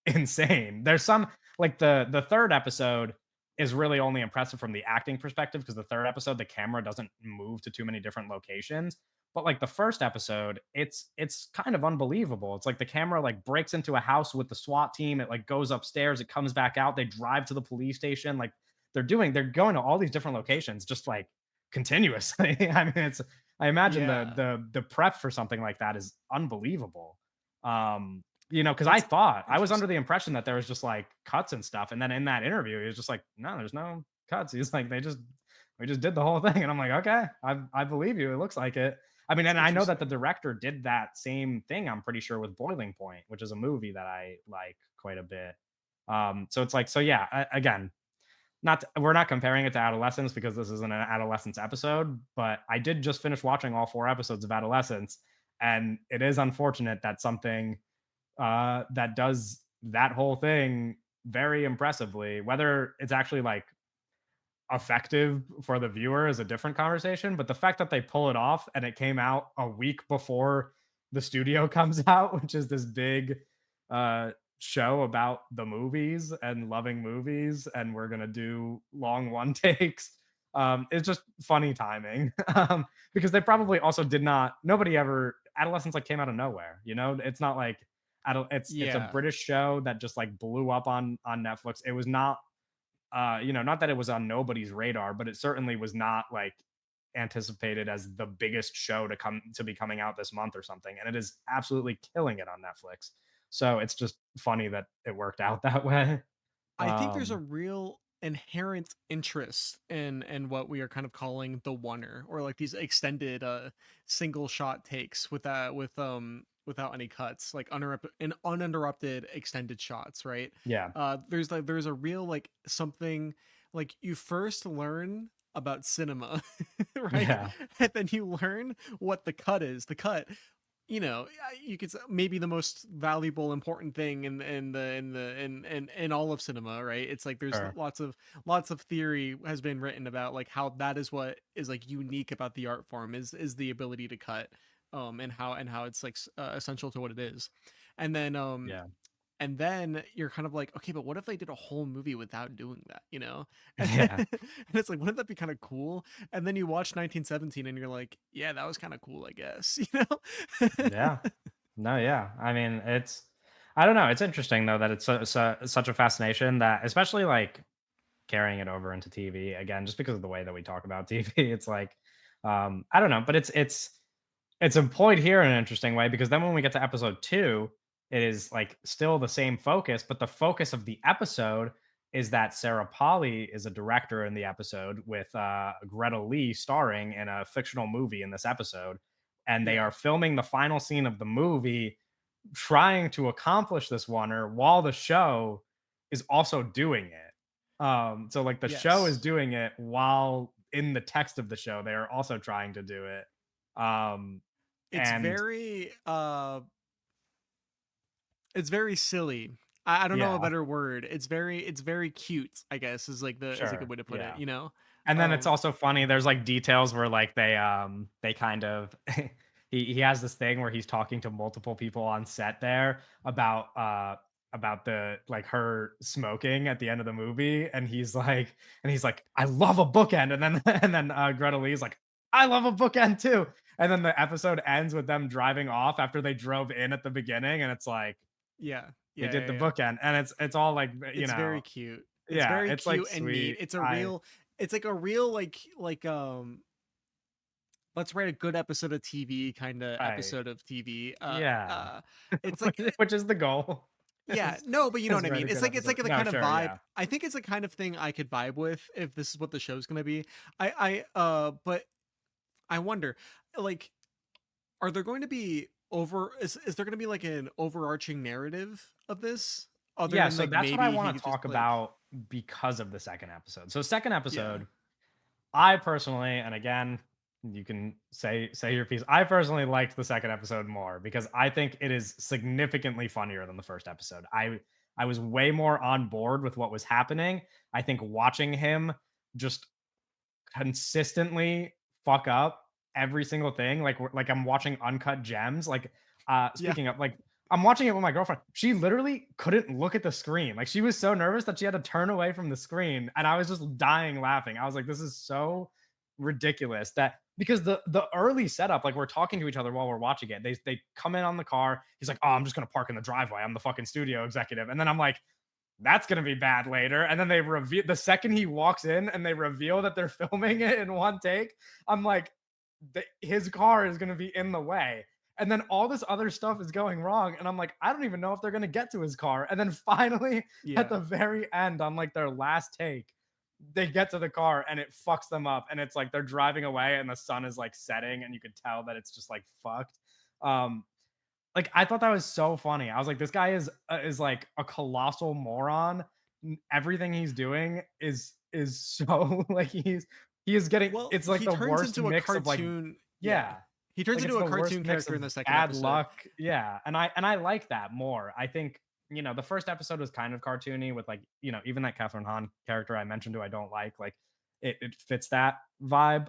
[SPEAKER 1] insane. There's some like the third episode is really only impressive from the acting perspective because the third episode the camera doesn't move to too many different locations. But like the first episode, it's kind of unbelievable. It's like the camera like breaks into a house with the SWAT team. It like goes upstairs, it comes back out. They drive to the police station. Like they're going to all these different locations just like continuously. I mean, it's I imagine
[SPEAKER 2] Yeah,
[SPEAKER 1] the prep for something like that is unbelievable. Because I
[SPEAKER 2] that's
[SPEAKER 1] thought I was under the
[SPEAKER 2] interesting.
[SPEAKER 1] impression that there was just like cuts and stuff, and then in that interview, he was just like, "No, there's no cuts." He's like, we just did the whole thing," and I'm like, "Okay, I believe you. It looks like it." I mean,
[SPEAKER 2] That's
[SPEAKER 1] and I know that the
[SPEAKER 2] interesting.
[SPEAKER 1] director did that same thing. I'm pretty sure with Boiling Point, which is a movie that I like quite a bit. So it's like, so yeah. Again, we're not comparing it to Adolescence because this isn't an Adolescence episode, but I did just finish watching all 4 episodes of Adolescence, and it is unfortunate that something that does that whole thing very impressively. Whether it's actually like effective for the viewer is a different conversation, but the fact that they pull it off and it came out a week before the studio comes out, which is this big uh show about the movies and loving movies, and we're gonna do long one takes. It's just funny timing. Because they probably also did not. Nobody ever. Adolescence like came out of nowhere. You know, it's not like it's a
[SPEAKER 2] Yeah.
[SPEAKER 1] British show that just like blew up on Netflix. It was not not that it was on nobody's radar, but it certainly was not like anticipated as the biggest show to be coming out this month or something. And it is absolutely killing it on Netflix. So it's just funny that it worked out that way.
[SPEAKER 2] I think there's a
[SPEAKER 1] Um,
[SPEAKER 2] real inherent interest in what we are kind of calling the oneer, or like these extended single shot takes without any cuts, like uninterrupted extended shots, right?
[SPEAKER 1] yeah,
[SPEAKER 2] There's a real like something, like you first learn about cinema, right?
[SPEAKER 1] yeah,
[SPEAKER 2] And then you learn what the cut is. The cut, you could maybe the most valuable important thing in all of cinema, right? It's like there's
[SPEAKER 1] sure,
[SPEAKER 2] lots of theory has been written about like how that is what is like unique about the art form is the ability to cut, and how it's like essential to what it is. And then
[SPEAKER 1] yeah,
[SPEAKER 2] you're kind of like, okay, but what if they did a whole movie without doing that, and,
[SPEAKER 1] yeah,
[SPEAKER 2] and it's like, wouldn't that be kind of cool? And then you watch 1917 and you're like, yeah, that was kind of cool, I guess.
[SPEAKER 1] yeah. No, yeah. I mean, I don't know. It's interesting though that it's such a fascination that, especially like carrying it over into TV again, just because of the way that we talk about TV. It's like, I don't know, but it's employed here in an interesting way because then when we get to episode two, it is like still the same focus, but the focus of the episode is that Sarah Polly is a director in the episode with Greta Lee starring in a fictional movie in this episode. And they
[SPEAKER 2] Yeah.
[SPEAKER 1] are filming the final scene of the movie, trying to accomplish this wonder while the show is also doing it. So like the show is
[SPEAKER 2] Yes.
[SPEAKER 1] doing it while in the text of the show, they are also trying to do it. Um,
[SPEAKER 2] It's
[SPEAKER 1] and
[SPEAKER 2] very it's very silly. I don't know a
[SPEAKER 1] yeah,
[SPEAKER 2] better word. It's very cute, I guess, is a good
[SPEAKER 1] sure.
[SPEAKER 2] way to put it,
[SPEAKER 1] Yeah. And then it's
[SPEAKER 2] Um
[SPEAKER 1] also funny, there's like details where like they kind of he has this thing where he's talking to multiple people on set there about the like her smoking at the end of the movie, and he's like, I love a bookend. And then Greta Lee's like, I love a bookend too. And then the episode ends with them driving off after they drove in at the beginning, and it's like
[SPEAKER 2] yeah.
[SPEAKER 1] they
[SPEAKER 2] Yeah,
[SPEAKER 1] did
[SPEAKER 2] yeah,
[SPEAKER 1] the
[SPEAKER 2] yeah.
[SPEAKER 1] bookend, and it's all like
[SPEAKER 2] It's very cute. It's
[SPEAKER 1] yeah,
[SPEAKER 2] very
[SPEAKER 1] it's like
[SPEAKER 2] cute and neat.
[SPEAKER 1] sweet. I
[SPEAKER 2] It's like a real let's write a good episode of TV kind of
[SPEAKER 1] I
[SPEAKER 2] episode of TV.
[SPEAKER 1] Yeah.
[SPEAKER 2] It's like,
[SPEAKER 1] Which is the goal.
[SPEAKER 2] yeah,
[SPEAKER 1] Is
[SPEAKER 2] no, but you know what I
[SPEAKER 1] write
[SPEAKER 2] mean.
[SPEAKER 1] a
[SPEAKER 2] It's
[SPEAKER 1] good
[SPEAKER 2] like it's
[SPEAKER 1] episode.
[SPEAKER 2] like the
[SPEAKER 1] No,
[SPEAKER 2] kind of
[SPEAKER 1] sure,
[SPEAKER 2] vibe.
[SPEAKER 1] yeah.
[SPEAKER 2] I think it's the kind of thing I could vibe with if this is what the show's gonna be. But I wonder, like, are there going to be is there going to be like an overarching narrative of this, other
[SPEAKER 1] Yeah,
[SPEAKER 2] than
[SPEAKER 1] so
[SPEAKER 2] like
[SPEAKER 1] that's what I
[SPEAKER 2] maybe he
[SPEAKER 1] wanna
[SPEAKER 2] could just
[SPEAKER 1] talk
[SPEAKER 2] like,
[SPEAKER 1] about because of the second episode. So second
[SPEAKER 2] yeah,
[SPEAKER 1] episode, I personally, and again, you can say your piece. I personally liked the second episode more because I think it is significantly funnier than the first episode. I was way more on board with what was happening. I think watching him just consistently fuck up every single thing. Like I'm watching uncut gems. Like
[SPEAKER 2] yeah,
[SPEAKER 1] speaking of like I'm watching it with my girlfriend. She literally couldn't look at the screen. Like she was so nervous that she had to turn away from the screen, and I was just dying laughing. I was like, this is so ridiculous that because the early setup, like we're talking to each other while we're watching it. They come in on the car. He's like, oh, I'm just gonna park in the driveway. I'm the fucking studio executive. And then I'm like, that's gonna be bad later. And then they reveal the second he walks in and they reveal that they're filming it in one take. I'm like, his car is gonna be in the way. And then all this other stuff is going wrong. And I'm like, I don't even know if they're gonna get to his car. And then finally, at
[SPEAKER 2] yeah.
[SPEAKER 1] the very end, on like their last take, they get to the car and it fucks them up. And it's like they're driving away and the sun is like setting, and you could tell that it's just like fucked. Um, like I thought that was so funny. I was like, this guy is like a colossal moron. Everything he's doing is so like he is getting
[SPEAKER 2] Well,
[SPEAKER 1] it's like
[SPEAKER 2] he
[SPEAKER 1] the
[SPEAKER 2] turns
[SPEAKER 1] worst
[SPEAKER 2] into a
[SPEAKER 1] mix of like
[SPEAKER 2] cartoon. Yeah,
[SPEAKER 1] yeah,
[SPEAKER 2] he turns
[SPEAKER 1] like it's
[SPEAKER 2] into a
[SPEAKER 1] the worst
[SPEAKER 2] cartoon
[SPEAKER 1] mix
[SPEAKER 2] character
[SPEAKER 1] of
[SPEAKER 2] in the second
[SPEAKER 1] bad
[SPEAKER 2] episode.
[SPEAKER 1] luck. Yeah, and I like that more. I think the first episode was kind of cartoony with like even that Catherine Hahn character I mentioned who I don't like it fits that vibe.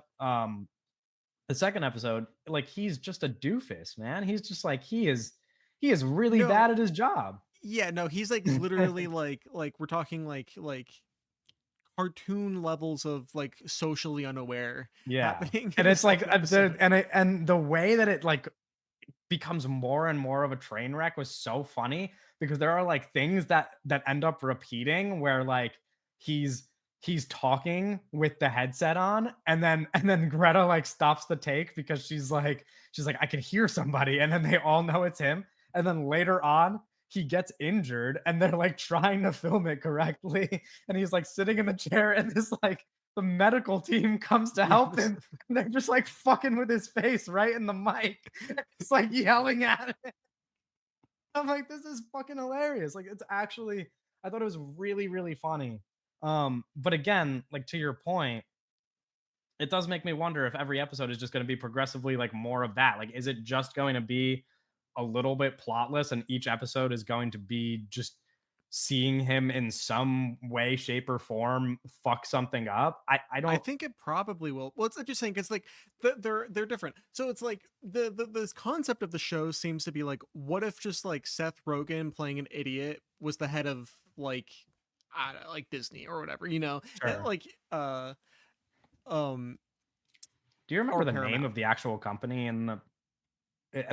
[SPEAKER 1] The second episode, like he's just a doofus, man. He's just like he is really bad
[SPEAKER 2] No,
[SPEAKER 1] at his job.
[SPEAKER 2] yeah, no, he's like literally like we're talking like cartoon levels of like socially unaware
[SPEAKER 1] Yeah.
[SPEAKER 2] happening in
[SPEAKER 1] And
[SPEAKER 2] the
[SPEAKER 1] it's like
[SPEAKER 2] second episode.
[SPEAKER 1] and the way that it like becomes more and more of a train wreck was so funny because there are like things that end up repeating where like he's he's talking with the headset on and then Greta like stops the take because she's like I can hear somebody and then they all know it's him and then later on he gets injured and they're like trying to film it correctly and he's like sitting in the chair and this like the medical team comes to
[SPEAKER 2] Yeah,
[SPEAKER 1] help him and they're just like fucking with his face right in the mic. It's like yelling at it. I'm like, this is fucking hilarious. Like, it's actually, I thought it was really, really funny. But again, like to your point, it does make me wonder if every episode is just going to be progressively like more of that. Like, is it just going to be a little bit plotless and each episode is going to be just seeing him in some way, shape, or form fuck something up? I
[SPEAKER 2] I
[SPEAKER 1] don't
[SPEAKER 2] think it probably will. Well, it's interesting because like they're different. So it's like the this concept of the show seems to be like, what if just like Seth Rogen playing an idiot was the head of like I don't know, like Disney or whatever, you know,
[SPEAKER 1] sure.
[SPEAKER 2] like um
[SPEAKER 1] Do you remember
[SPEAKER 2] or
[SPEAKER 1] the name
[SPEAKER 2] Paramount.
[SPEAKER 1] of the actual company and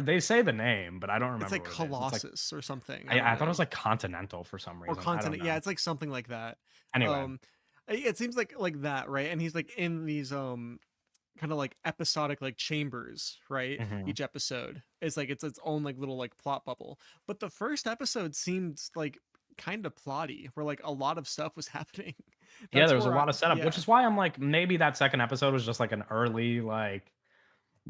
[SPEAKER 1] they say the name, but I don't
[SPEAKER 2] It's
[SPEAKER 1] remember
[SPEAKER 2] like
[SPEAKER 1] what it is. It's like
[SPEAKER 2] Colossus or something. I don't
[SPEAKER 1] I thought it was
[SPEAKER 2] know.
[SPEAKER 1] like Continental for some
[SPEAKER 2] Or
[SPEAKER 1] reason. I don't
[SPEAKER 2] Continent. Yeah,
[SPEAKER 1] know.
[SPEAKER 2] it's like something like that.
[SPEAKER 1] Anyway,
[SPEAKER 2] Um it seems like that, right? And he's like in these kind of like episodic like chambers, right?
[SPEAKER 1] mhm.
[SPEAKER 2] Each episode is like it's own like little like plot bubble. But the first episode seemed like kind of plotty, where like a lot of stuff was happening.
[SPEAKER 1] Yeah,
[SPEAKER 2] That's
[SPEAKER 1] there was a
[SPEAKER 2] where I
[SPEAKER 1] lot of setup, which
[SPEAKER 2] yeah.
[SPEAKER 1] is why I'm like maybe that second episode was just like an early like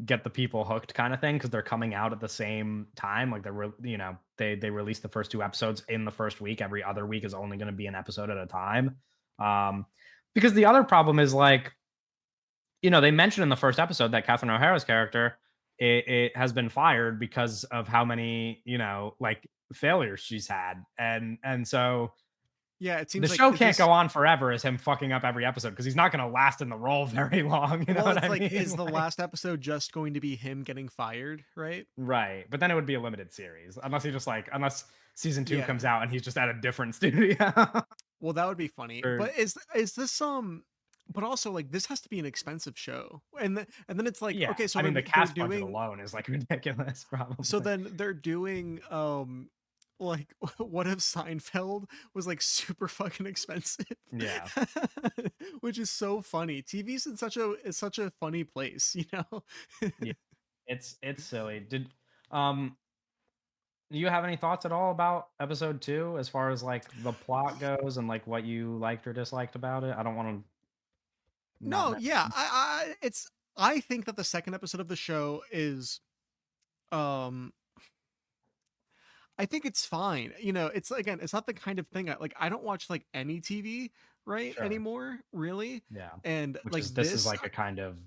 [SPEAKER 1] get the people hooked kind of thing because they're coming out at the same time. Like you know they released the first two episodes in the first week. Every other week is only going to be an episode at a time. Um, because the other problem is like you know, they mentioned in the first episode that Catherine O'Hara's character it has been fired because of how many you know like failures she's had, and so
[SPEAKER 2] Yeah, it
[SPEAKER 1] the
[SPEAKER 2] seems like
[SPEAKER 1] show
[SPEAKER 2] is
[SPEAKER 1] can't
[SPEAKER 2] this
[SPEAKER 1] go on forever as him fucking up every episode because he's not going to last in the role very long. You know
[SPEAKER 2] well,
[SPEAKER 1] what
[SPEAKER 2] it's
[SPEAKER 1] I
[SPEAKER 2] like
[SPEAKER 1] mean?
[SPEAKER 2] is the
[SPEAKER 1] Like,
[SPEAKER 2] last episode just going to be him getting fired, right?
[SPEAKER 1] right, but then it would be a limited series unless he just like unless season two
[SPEAKER 2] Yeah.
[SPEAKER 1] comes out and he's just at a different studio.
[SPEAKER 2] Well, that would be funny.
[SPEAKER 1] or
[SPEAKER 2] But is this but also like this has to be an expensive show. And then it's like
[SPEAKER 1] yeah,
[SPEAKER 2] okay, so
[SPEAKER 1] I mean the
[SPEAKER 2] they're
[SPEAKER 1] cast budget
[SPEAKER 2] doing
[SPEAKER 1] alone is like ridiculous,
[SPEAKER 2] so
[SPEAKER 1] probably.
[SPEAKER 2] then they're doing like what if Seinfeld was like super fucking expensive?
[SPEAKER 1] Yeah.
[SPEAKER 2] Which is so funny. TV's in such a funny place, you know?
[SPEAKER 1] Yeah, it's silly. Um do you have any thoughts at all about episode 2 as far as like the plot goes and like what you liked or disliked about it? I don't want to not
[SPEAKER 2] No, yeah.
[SPEAKER 1] mention.
[SPEAKER 2] I think that the second episode of the show is um I think it's fine. You know, it's again, it's not the kind of thing I don't watch like any TV right
[SPEAKER 1] Sure.
[SPEAKER 2] anymore, really.
[SPEAKER 1] Yeah.
[SPEAKER 2] And
[SPEAKER 1] Which
[SPEAKER 2] like
[SPEAKER 1] is this is
[SPEAKER 2] this,
[SPEAKER 1] like a kind of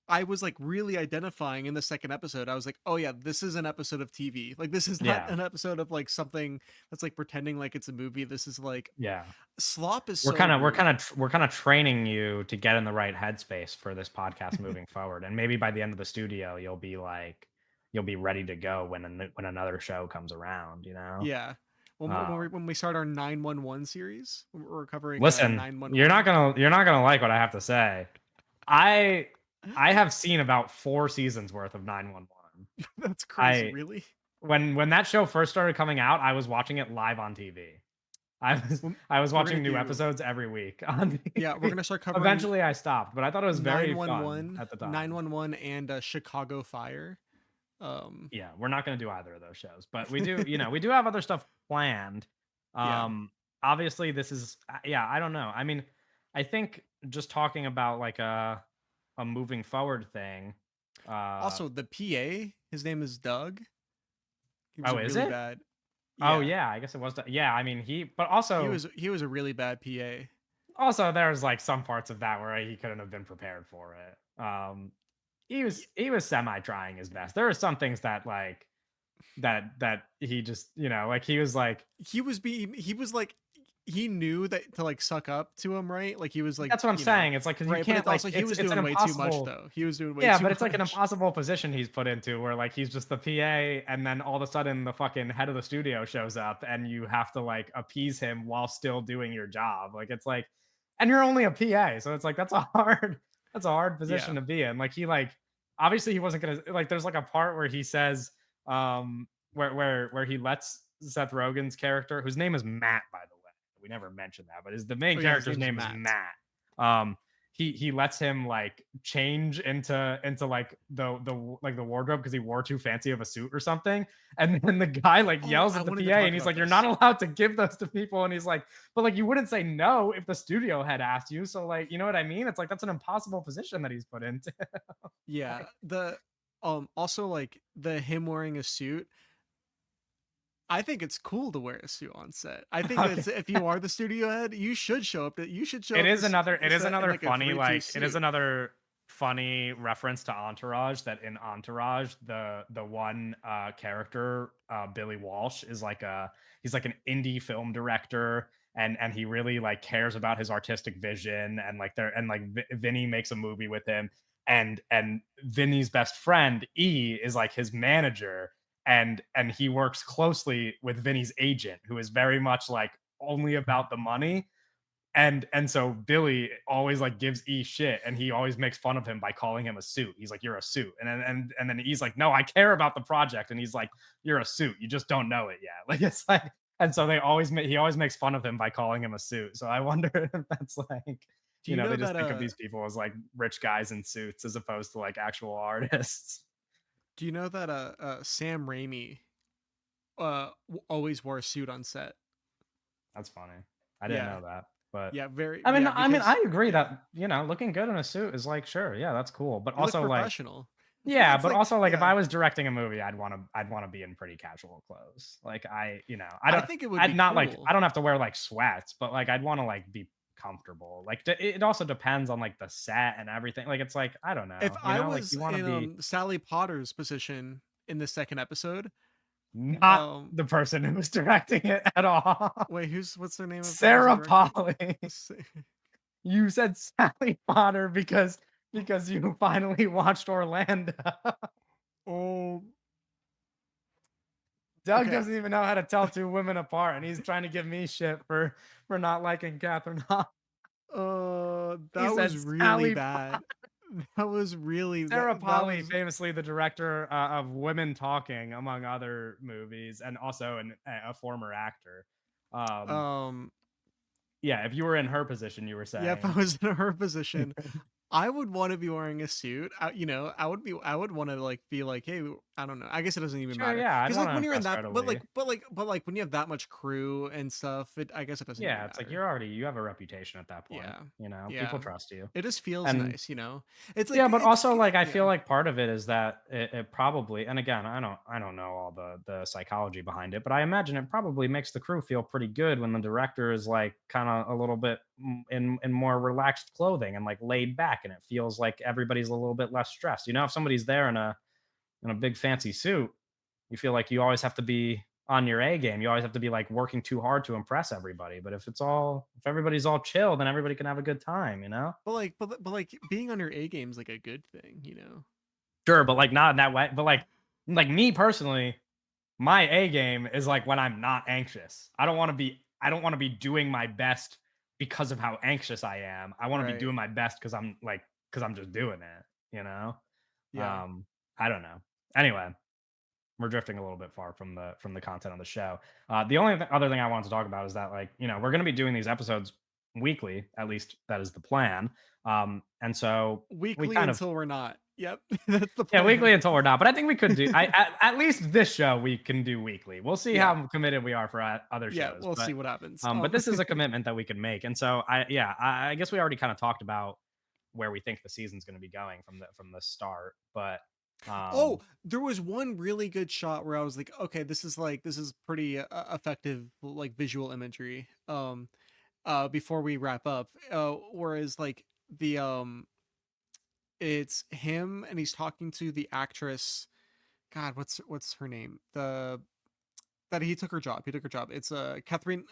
[SPEAKER 2] I was like really identifying in the second episode. I was like, oh yeah, this is an episode of TV. Like this is not
[SPEAKER 1] yeah,
[SPEAKER 2] an episode of like something that's like pretending like it's a movie. This is like
[SPEAKER 1] yeah.
[SPEAKER 2] Slop is so
[SPEAKER 1] We're
[SPEAKER 2] weird.
[SPEAKER 1] kind of we're kind of training you to get in the right headspace for this podcast moving forward. And maybe by the end of the studio you'll be like you'll be ready to go when another show comes around, you know?
[SPEAKER 2] Yeah.
[SPEAKER 1] Uh,
[SPEAKER 2] When we start our 911 series, we're covering
[SPEAKER 1] listen,
[SPEAKER 2] 911.
[SPEAKER 1] you're not gonna like what I have to say. I I have seen about 4 seasons worth of 911.
[SPEAKER 2] That's crazy,
[SPEAKER 1] I
[SPEAKER 2] really.
[SPEAKER 1] when that show first started coming out, I was watching it live on TV.
[SPEAKER 2] Well,
[SPEAKER 1] I was
[SPEAKER 2] we're gonna
[SPEAKER 1] watching new
[SPEAKER 2] do
[SPEAKER 1] episodes every week on
[SPEAKER 2] yeah, we're
[SPEAKER 1] TV.
[SPEAKER 2] gonna start covering
[SPEAKER 1] Eventually, I stopped, but I thought it was very fun
[SPEAKER 2] 911,
[SPEAKER 1] at the time.
[SPEAKER 2] 911, and Chicago Fire. Um,
[SPEAKER 1] Yeah, we're not gonna do either of those shows, but we do, you know, we do have other stuff planned.
[SPEAKER 2] yeah.
[SPEAKER 1] Obviously, this is, yeah, I don't know. I mean, I think just talking about like a moving forward thing. Uh,
[SPEAKER 2] Also, the PA, his name is Doug. He was a
[SPEAKER 1] oh, is
[SPEAKER 2] really
[SPEAKER 1] it?
[SPEAKER 2] bad.
[SPEAKER 1] Oh,
[SPEAKER 2] Yeah,
[SPEAKER 1] yeah, I guess it was. Yeah, I mean, but
[SPEAKER 2] he was a really bad PA.
[SPEAKER 1] also there's like some parts of that where he couldn't have been prepared for it. He was semi trying his best. There are some things that like that he just you know like he was like
[SPEAKER 2] He was like he knew that to like suck up to him, right? Like he was like,
[SPEAKER 1] that's what I'm
[SPEAKER 2] you know,
[SPEAKER 1] saying. It's like because you
[SPEAKER 2] right, but
[SPEAKER 1] can't
[SPEAKER 2] it's
[SPEAKER 1] like
[SPEAKER 2] also he was
[SPEAKER 1] it's an
[SPEAKER 2] doing way too much
[SPEAKER 1] impossible.
[SPEAKER 2] though. He was doing way
[SPEAKER 1] Yeah,
[SPEAKER 2] too
[SPEAKER 1] but it's like an
[SPEAKER 2] much.
[SPEAKER 1] impossible position he's put into where like he's just the PA and then all of a sudden the fucking head of the studio shows up and you have to like appease him while still doing your job. Like it's like and you're only a PA, so it's like that's a hard position
[SPEAKER 2] Yeah.
[SPEAKER 1] to be in. Like he like obviously he wasn't gonna like. There's like a part where he says where he lets Seth Rogen's character, whose name is Matt, by the way, we never mentioned that, but is the main
[SPEAKER 2] Oh yeah, his
[SPEAKER 1] character's
[SPEAKER 2] name's
[SPEAKER 1] name is
[SPEAKER 2] Matt.
[SPEAKER 1] Matt. Um, he lets him like change into like the wardrobe because he wore too fancy of a suit or something, and then the guy like
[SPEAKER 2] Oh,
[SPEAKER 1] yells
[SPEAKER 2] I
[SPEAKER 1] at the
[SPEAKER 2] wanted to
[SPEAKER 1] PA
[SPEAKER 2] talk
[SPEAKER 1] and he's
[SPEAKER 2] about
[SPEAKER 1] like, "You're
[SPEAKER 2] this.
[SPEAKER 1] not allowed to give those to people," and he's like, "But like you wouldn't say no if the studio had asked you, so like you know what I mean? It's like that's an impossible position that he's put into."
[SPEAKER 2] Yeah. The also like the him wearing a suit. I think it's cool to wear a suit on set. I think
[SPEAKER 1] Okay.
[SPEAKER 2] that's if you are the studio head, you should show
[SPEAKER 1] It
[SPEAKER 2] up
[SPEAKER 1] is another
[SPEAKER 2] to
[SPEAKER 1] it is
[SPEAKER 2] set in
[SPEAKER 1] another
[SPEAKER 2] like a
[SPEAKER 1] funny,
[SPEAKER 2] three-piece
[SPEAKER 1] like it is
[SPEAKER 2] suit.
[SPEAKER 1] another funny reference to Entourage, that in Entourage, the one, character, Billy Walsh is like he's like an indie film director, and he really, like, cares about his artistic vision, and, like, Vinny makes a movie with him, and Vinny's best friend, E, is, like, his manager, and he works closely with Vinny's agent, who is very much, like, only about the money, and so Billy always like gives E shit, and he always makes fun of him by calling him a suit. He's like, "You're a suit," and then E's like, "No, I care about the project," and he's like, "You're a suit. You just don't know it yet." Like it's like, and so he always makes fun of him by calling him a suit. So I wonder if that's like,
[SPEAKER 2] Do you
[SPEAKER 1] they
[SPEAKER 2] know
[SPEAKER 1] just
[SPEAKER 2] that
[SPEAKER 1] think of these people as like rich guys in suits as opposed to like actual artists.
[SPEAKER 2] Sam Raimi always wore a suit on set?
[SPEAKER 1] That's funny. I didn't
[SPEAKER 2] Yeah.
[SPEAKER 1] know that, but
[SPEAKER 2] Yeah, very
[SPEAKER 1] I mean,
[SPEAKER 2] yeah, because
[SPEAKER 1] I agree
[SPEAKER 2] yeah.
[SPEAKER 1] that looking good in a suit is like, sure, yeah, that's cool, but
[SPEAKER 2] You look
[SPEAKER 1] also like
[SPEAKER 2] professional.
[SPEAKER 1] yeah,
[SPEAKER 2] It's
[SPEAKER 1] but
[SPEAKER 2] like
[SPEAKER 1] also, like, if
[SPEAKER 2] yeah.
[SPEAKER 1] I was directing a movie, I'd wanna be in pretty casual clothes. Like, I
[SPEAKER 2] I
[SPEAKER 1] don't
[SPEAKER 2] think it would
[SPEAKER 1] I'd
[SPEAKER 2] be
[SPEAKER 1] not, like
[SPEAKER 2] cool.
[SPEAKER 1] I don't have to wear, like, sweats, but, like, I'd wanna, like, be comfortable. Like, it also depends on, like, the set and everything. Like, it's like, I don't
[SPEAKER 2] If
[SPEAKER 1] know,
[SPEAKER 2] I
[SPEAKER 1] like,
[SPEAKER 2] was
[SPEAKER 1] you wanna
[SPEAKER 2] in
[SPEAKER 1] be
[SPEAKER 2] Sally Potter's position in the second episode,
[SPEAKER 1] not
[SPEAKER 2] um
[SPEAKER 1] the person who was directing it at all.
[SPEAKER 2] wait, what's the name of the person
[SPEAKER 1] Sarah
[SPEAKER 2] directing?
[SPEAKER 1] Polley.
[SPEAKER 2] Let's see.
[SPEAKER 1] You said Sally Potter because you finally watched Orlando.
[SPEAKER 2] Oh,
[SPEAKER 1] Doug
[SPEAKER 2] okay.
[SPEAKER 1] doesn't even know how to tell two women apart, and he's trying to give me shit for not liking Catherine Hahn. He
[SPEAKER 2] That
[SPEAKER 1] said
[SPEAKER 2] was really
[SPEAKER 1] Sally
[SPEAKER 2] bad. That was really
[SPEAKER 1] Sarah
[SPEAKER 2] that
[SPEAKER 1] Polley,
[SPEAKER 2] was
[SPEAKER 1] famously the director of Women Talking, among other movies, and also a former actor. Um,
[SPEAKER 2] um
[SPEAKER 1] yeah, if you were in her position, you were
[SPEAKER 2] yeah, if I
[SPEAKER 1] saying.
[SPEAKER 2] was in her position, I would want to be wearing a suit. I would want to like be like, hey, I don't know. I guess it doesn't even
[SPEAKER 1] Sure,
[SPEAKER 2] matter
[SPEAKER 1] yeah, I'd
[SPEAKER 2] because
[SPEAKER 1] want
[SPEAKER 2] like
[SPEAKER 1] to
[SPEAKER 2] when you're in
[SPEAKER 1] impress
[SPEAKER 2] that,
[SPEAKER 1] readily.
[SPEAKER 2] but like when you have that much crew and stuff, I guess it doesn't even
[SPEAKER 1] Yeah, it's like
[SPEAKER 2] matter.
[SPEAKER 1] you have a reputation at that point.
[SPEAKER 2] Yeah,
[SPEAKER 1] People
[SPEAKER 2] yeah.
[SPEAKER 1] trust you,
[SPEAKER 2] It just feels
[SPEAKER 1] and
[SPEAKER 2] nice, you know. It's like
[SPEAKER 1] yeah, but also like I feel
[SPEAKER 2] yeah,
[SPEAKER 1] like part of it is that it probably, and again, I don't know all the psychology behind it, but I imagine it probably makes the crew feel pretty good when the director is like kind of a little bit in more relaxed clothing and like laid back, and it feels like everybody's a little bit less stressed. If somebody's there in a big fancy suit, you feel like you always have to be on your A game. You always have to be like working too hard to impress everybody. But if everybody's all chill, then everybody can have a good time.
[SPEAKER 2] but like being on your A game is like a good thing, you know.
[SPEAKER 1] Sure, but like not in that way. But like me personally, my A game is like when I'm not anxious. I don't want to be doing my best because of how anxious I am. I want to be
[SPEAKER 2] Right.
[SPEAKER 1] doing my best because I'm just doing it, you know?
[SPEAKER 2] Yeah.
[SPEAKER 1] Um, I don't know. Anyway, we're drifting a little bit far from the content of the show. The only other thing I wanted to talk about is that we're going to be doing these episodes weekly. At least that is the plan. And so we
[SPEAKER 2] Weekly
[SPEAKER 1] kind of
[SPEAKER 2] until we're not. Yep. That's the
[SPEAKER 1] yeah,
[SPEAKER 2] plan.
[SPEAKER 1] weekly until we're not. But I think we could do. At least this show we can do weekly. We'll see
[SPEAKER 2] Yeah.
[SPEAKER 1] how committed we are for other
[SPEAKER 2] Yeah,
[SPEAKER 1] shows.
[SPEAKER 2] we'll
[SPEAKER 1] But
[SPEAKER 2] see what happens.
[SPEAKER 1] but this is a commitment that we can make. And so I guess we already kind of talked about where we think the season's going to be going from the start. But
[SPEAKER 2] Oh, there was one really good shot where I was like, okay, this is pretty effective like visual imagery. Before we wrap up, whereas like the it's him and he's talking to the actress. God, what's her name? The that he took her job. He took her job. It's Catherine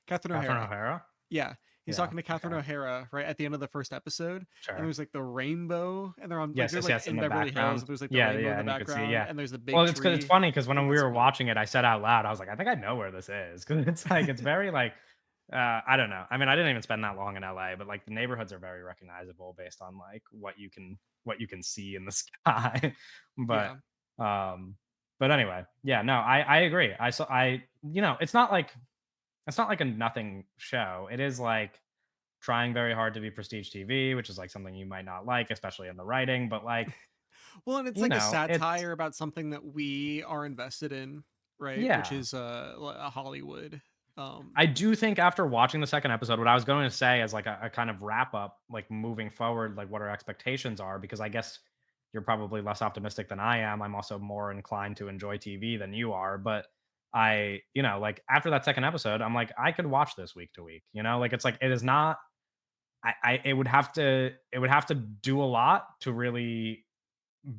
[SPEAKER 1] Catherine
[SPEAKER 2] O'Hara.
[SPEAKER 1] O'Hara.
[SPEAKER 2] Yeah, he's
[SPEAKER 1] Yeah.
[SPEAKER 2] talking to Catherine
[SPEAKER 1] Okay.
[SPEAKER 2] O'Hara right at the end of the first episode, and
[SPEAKER 1] Sure.
[SPEAKER 2] there's like the rainbow, and they're on like
[SPEAKER 1] Yes,
[SPEAKER 2] they're
[SPEAKER 1] yes,
[SPEAKER 2] like
[SPEAKER 1] yes, in
[SPEAKER 2] in
[SPEAKER 1] the
[SPEAKER 2] Beverly Hills,
[SPEAKER 1] background.
[SPEAKER 2] and there's like the
[SPEAKER 1] Yeah,
[SPEAKER 2] rainbow in
[SPEAKER 1] yeah,
[SPEAKER 2] the
[SPEAKER 1] and you could see,
[SPEAKER 2] background,
[SPEAKER 1] yeah.
[SPEAKER 2] and there's the
[SPEAKER 1] Well,
[SPEAKER 2] big
[SPEAKER 1] it's because it's
[SPEAKER 2] tree.
[SPEAKER 1] funny because
[SPEAKER 2] I
[SPEAKER 1] when
[SPEAKER 2] think
[SPEAKER 1] we
[SPEAKER 2] that's
[SPEAKER 1] were
[SPEAKER 2] cool.
[SPEAKER 1] watching it, I said out loud, I was like, I think I know where this is because it's like it's very like I don't know. I mean, I didn't even spend that long in LA, but like the neighborhoods are very recognizable based on like what you can see in the sky. but
[SPEAKER 2] Yeah.
[SPEAKER 1] um but anyway, yeah, no, I agree. It's not like a nothing show. It is like trying very hard to be prestige TV, which is like something you might not like, especially in the writing, but like,
[SPEAKER 2] Well, and it's like a
[SPEAKER 1] it's
[SPEAKER 2] satire about something that we are invested in, right? Which
[SPEAKER 1] yeah.
[SPEAKER 2] is a Hollywood. Um
[SPEAKER 1] I do think after watching the second episode, what I was going to say as like a kind of wrap up, like moving forward, like what our expectations are, because I guess you're probably less optimistic than I am. I'm also more inclined to enjoy TV than you are. But like after that second episode, I'm like, I could watch this week to week, like it's like it is not it would have to do a lot to really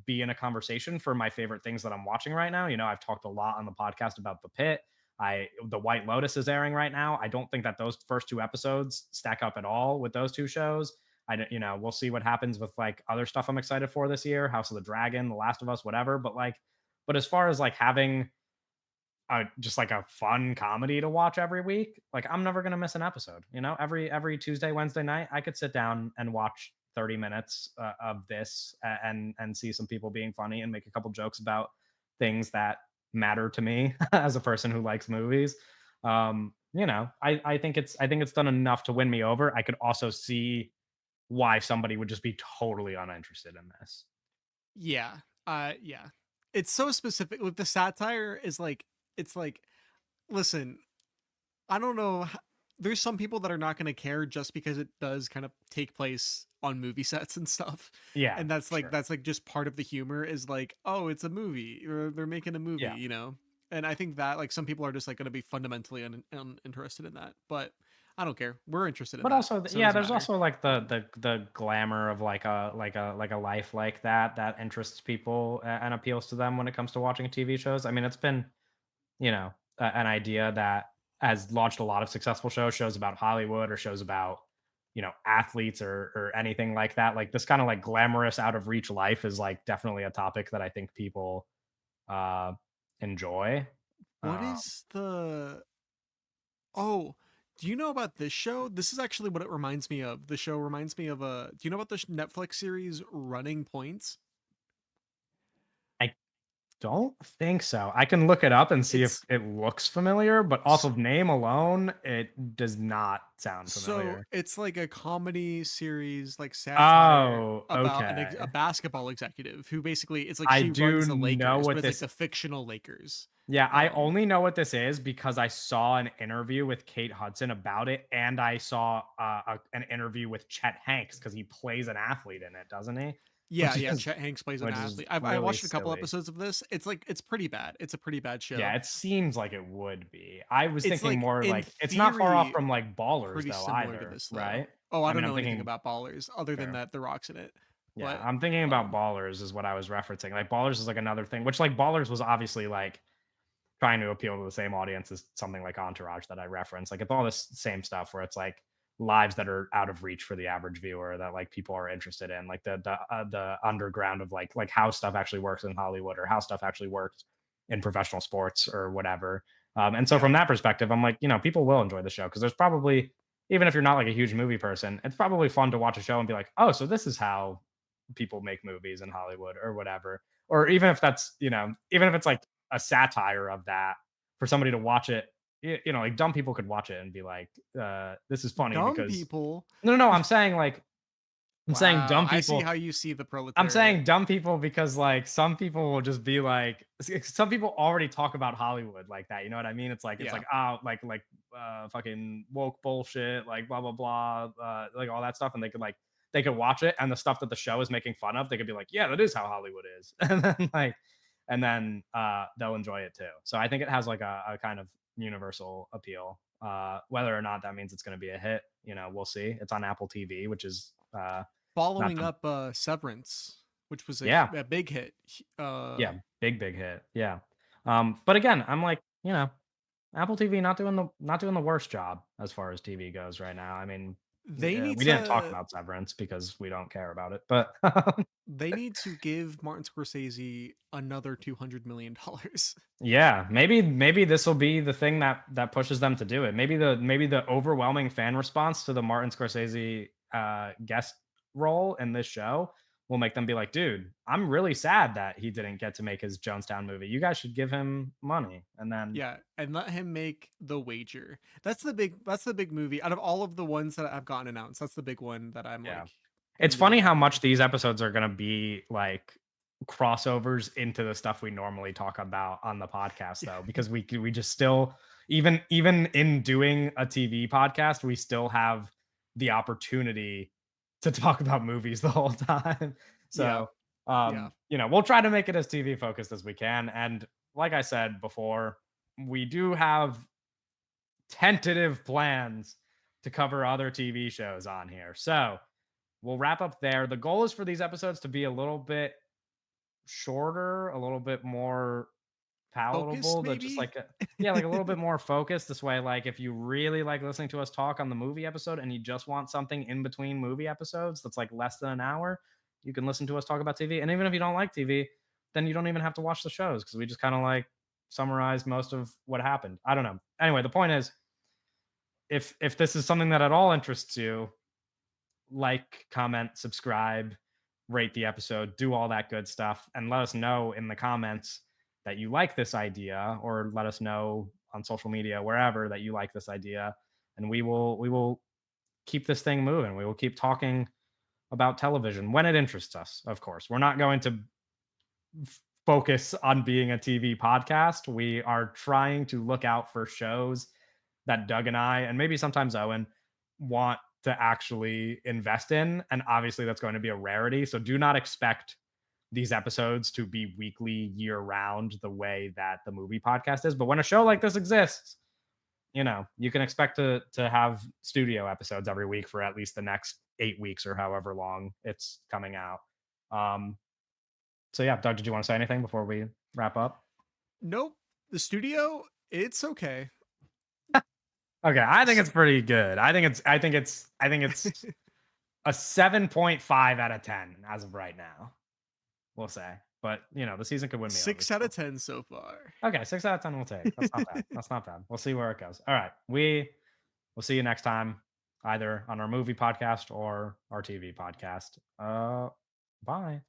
[SPEAKER 1] be in a conversation for my favorite things that I'm watching right now. I've talked a lot on the podcast about The Pit. The White Lotus is airing right now. I don't think that those first two episodes stack up at all with those two shows. We'll see what happens with like other stuff I'm excited for this year, House of the Dragon, The Last of Us, whatever. But as far as like having just like a fun comedy to watch every week, like I'm never gonna miss an episode. Every Tuesday, Wednesday night, I could sit down and watch 30 minutes of this and see some people being funny and make a couple jokes about things that matter to me as a person who likes movies. I think it's done enough to win me over. I could also see why somebody would just be totally uninterested in this.
[SPEAKER 2] yeah. Yeah. It's so specific. Like the satire is like it's like listen, I don't know. There's some people that are not going to care just because it does kind of take place on movie sets and stuff.
[SPEAKER 1] Yeah,
[SPEAKER 2] And
[SPEAKER 1] sure.
[SPEAKER 2] that's like just part of the humor is like, oh, it's a movie or they're making a movie,
[SPEAKER 1] Yeah.
[SPEAKER 2] you know? And I think that like some people are just like going to be fundamentally uninterested in that. But I don't care. We're interested in
[SPEAKER 1] But
[SPEAKER 2] that.
[SPEAKER 1] also,
[SPEAKER 2] So it
[SPEAKER 1] yeah,
[SPEAKER 2] doesn't
[SPEAKER 1] there's
[SPEAKER 2] matter.
[SPEAKER 1] also like the
[SPEAKER 2] Um,
[SPEAKER 1] the glamour of like a life like that interests people and appeals to them when it comes to watching TV shows. I mean, it's been an idea that has launched a lot of successful shows about Hollywood or shows about athletes or anything like that. Like this kind of like glamorous out of reach life is like definitely a topic that I think people uh enjoy.
[SPEAKER 2] what
[SPEAKER 1] Um,
[SPEAKER 2] is the Oh, do you know about this show? This is actually what it reminds me of. The show reminds me of a. Do you know about the Netflix series Running Points?
[SPEAKER 1] I don't think so. I can look it up and see if
[SPEAKER 2] It's
[SPEAKER 1] it looks familiar, but off
[SPEAKER 2] s-
[SPEAKER 1] of name alone, it does not sound
[SPEAKER 2] so
[SPEAKER 1] familiar.
[SPEAKER 2] it's like a comedy series, like satire
[SPEAKER 1] Oh,
[SPEAKER 2] about a
[SPEAKER 1] okay.
[SPEAKER 2] basketball executive who basically it's like
[SPEAKER 1] I
[SPEAKER 2] she
[SPEAKER 1] do
[SPEAKER 2] runs the
[SPEAKER 1] know
[SPEAKER 2] Lakers, but
[SPEAKER 1] what
[SPEAKER 2] it's like
[SPEAKER 1] this.
[SPEAKER 2] the fictional Lakers.
[SPEAKER 1] Yeah, I
[SPEAKER 2] Um,
[SPEAKER 1] only know what this is because I saw an interview with Kate Hudson about it, and I saw an interview with Chet Hanks because he plays an athlete in it, doesn't he?
[SPEAKER 2] yeah,
[SPEAKER 1] Which
[SPEAKER 2] yeah.
[SPEAKER 1] is
[SPEAKER 2] Chet Hanks plays an
[SPEAKER 1] which is
[SPEAKER 2] athlete. I
[SPEAKER 1] really
[SPEAKER 2] watched a couple
[SPEAKER 1] silly.
[SPEAKER 2] episodes of this. It's like it's pretty bad. It's a pretty bad show.
[SPEAKER 1] Yeah, it seems like it would be. I was
[SPEAKER 2] It's
[SPEAKER 1] thinking
[SPEAKER 2] like
[SPEAKER 1] more
[SPEAKER 2] in
[SPEAKER 1] like it's not far off
[SPEAKER 2] theory
[SPEAKER 1] from like Ballers
[SPEAKER 2] pretty
[SPEAKER 1] though
[SPEAKER 2] similar to
[SPEAKER 1] either,
[SPEAKER 2] this though.
[SPEAKER 1] right?
[SPEAKER 2] Oh, I
[SPEAKER 1] I
[SPEAKER 2] don't
[SPEAKER 1] mean, I'm
[SPEAKER 2] know anything
[SPEAKER 1] thinking
[SPEAKER 2] about Ballers other than
[SPEAKER 1] sure.
[SPEAKER 2] that The Rock's in it.
[SPEAKER 1] Yeah,
[SPEAKER 2] But
[SPEAKER 1] I'm thinking about
[SPEAKER 2] um
[SPEAKER 1] Ballers is what I was referencing. Like Ballers is like another thing, which like Ballers was obviously like trying to appeal to the same audience as something like Entourage that I referenced. Like it's all this same stuff where it's like lives that are out of reach for the average viewer that like people are interested in, like the underground of like how stuff actually works in Hollywood or how stuff actually works in professional sports or whatever. And so
[SPEAKER 2] yeah.
[SPEAKER 1] from that perspective, I'm like, people will enjoy the show because there's probably even if you're not like a huge movie person, it's probably fun to watch a show and be like, oh, so this is how people make movies in Hollywood or whatever. Or even if that's, even if it's like a satire of that for somebody to watch it, like dumb people could watch it and be like, this is funny
[SPEAKER 2] Dumb
[SPEAKER 1] because
[SPEAKER 2] people.
[SPEAKER 1] no, I'm saying
[SPEAKER 2] Wow,
[SPEAKER 1] dumb
[SPEAKER 2] I see
[SPEAKER 1] people.
[SPEAKER 2] how you see the
[SPEAKER 1] I'm
[SPEAKER 2] proletariat.
[SPEAKER 1] saying dumb people because like some people will just be like some people already talk about Hollywood like that. You know what I mean? It's
[SPEAKER 2] Yeah.
[SPEAKER 1] like fucking woke bullshit, like blah blah blah, like all that stuff, and they could watch it and the stuff that the show is making fun of, they could be like, yeah, that is how Hollywood is, and then they'll enjoy it too. So I think it has like a kind of universal appeal. Whether or not that means it's going to be a hit, we'll see. It's on Apple TV, which is not
[SPEAKER 2] Following
[SPEAKER 1] the
[SPEAKER 2] up Severance, which was
[SPEAKER 1] yeah.
[SPEAKER 2] a big hit.
[SPEAKER 1] Yeah, big hit. Yeah. But again, I'm like, Apple TV not doing the worst job as far as TV goes right now. I mean,
[SPEAKER 2] They need
[SPEAKER 1] We didn't talk
[SPEAKER 2] to
[SPEAKER 1] about Severance because we don't care about it, but
[SPEAKER 2] they need to give Martin Scorsese another $200 million.
[SPEAKER 1] yeah, maybe this will be the thing that pushes them to do it. Maybe the overwhelming fan response to the Martin Scorsese guest role in this show will make them be like, dude, I'm really sad that he didn't get to make his Jonestown movie. You guys should give him money. And then
[SPEAKER 2] Yeah, and let him make The Wager. That's the big movie out of all of the ones that have gotten announced. That's the big one that I'm
[SPEAKER 1] yeah.
[SPEAKER 2] like
[SPEAKER 1] It's
[SPEAKER 2] really
[SPEAKER 1] funny how
[SPEAKER 2] eyeing.
[SPEAKER 1] much these episodes are gonna be like crossovers into the stuff we normally talk about on the podcast though, because we just still even in doing a TV podcast, we still have the opportunity to talk about movies the whole time.
[SPEAKER 2] Yeah,
[SPEAKER 1] So
[SPEAKER 2] yeah.
[SPEAKER 1] we'll try to make it as TV focused as we can. And like I said before, we do have tentative plans to cover other TV shows on here. So we'll wrap up there. The goal is for these episodes to be a little bit shorter, a little bit more
[SPEAKER 2] Focused
[SPEAKER 1] palatable, to just
[SPEAKER 2] maybe?
[SPEAKER 1] like yeah, like a little bit more focused. This way, like if you really like listening to us talk on the movie episode and you just want something in between movie episodes that's like less than an hour, you can listen to us talk about TV. And even if you don't like TV, then you don't even have to watch the shows because we just kind of like summarize most of what happened. I don't know. Anyway, the point is, if this is something that at all interests you, like, comment, subscribe, rate the episode, do all that good stuff, and let us know in the comments that you like this idea, or let us know on social media, wherever, that you like this idea, and we will keep this thing moving. We will keep talking about television when it interests us. Of course, we're not going to focus on being a TV podcast. We are trying to look out for shows that Doug and I, and maybe sometimes Owen, want to actually invest in. And obviously, that's going to be a rarity. So do not expect these episodes to be weekly, year round, the way that the movie podcast is. But when a show like this exists, you can expect to have studio episodes every week for at least the next 8 weeks or however long it's coming out. Um, so yeah, Doug, did you want to say anything before we wrap up?
[SPEAKER 2] Nope. The studio, it's okay.
[SPEAKER 1] Okay, I think
[SPEAKER 2] S-
[SPEAKER 1] it's pretty good. I think it's a 7.5 out of 10 as of right now. We'll say. But the season could win me over
[SPEAKER 2] 6 out of
[SPEAKER 1] still.
[SPEAKER 2] 10 so far.
[SPEAKER 1] Okay, 6 out of 10 we'll take. That's not bad. That's not bad. We'll see where it goes. All right. We'll see you next time, either on our movie podcast or our TV podcast. Bye.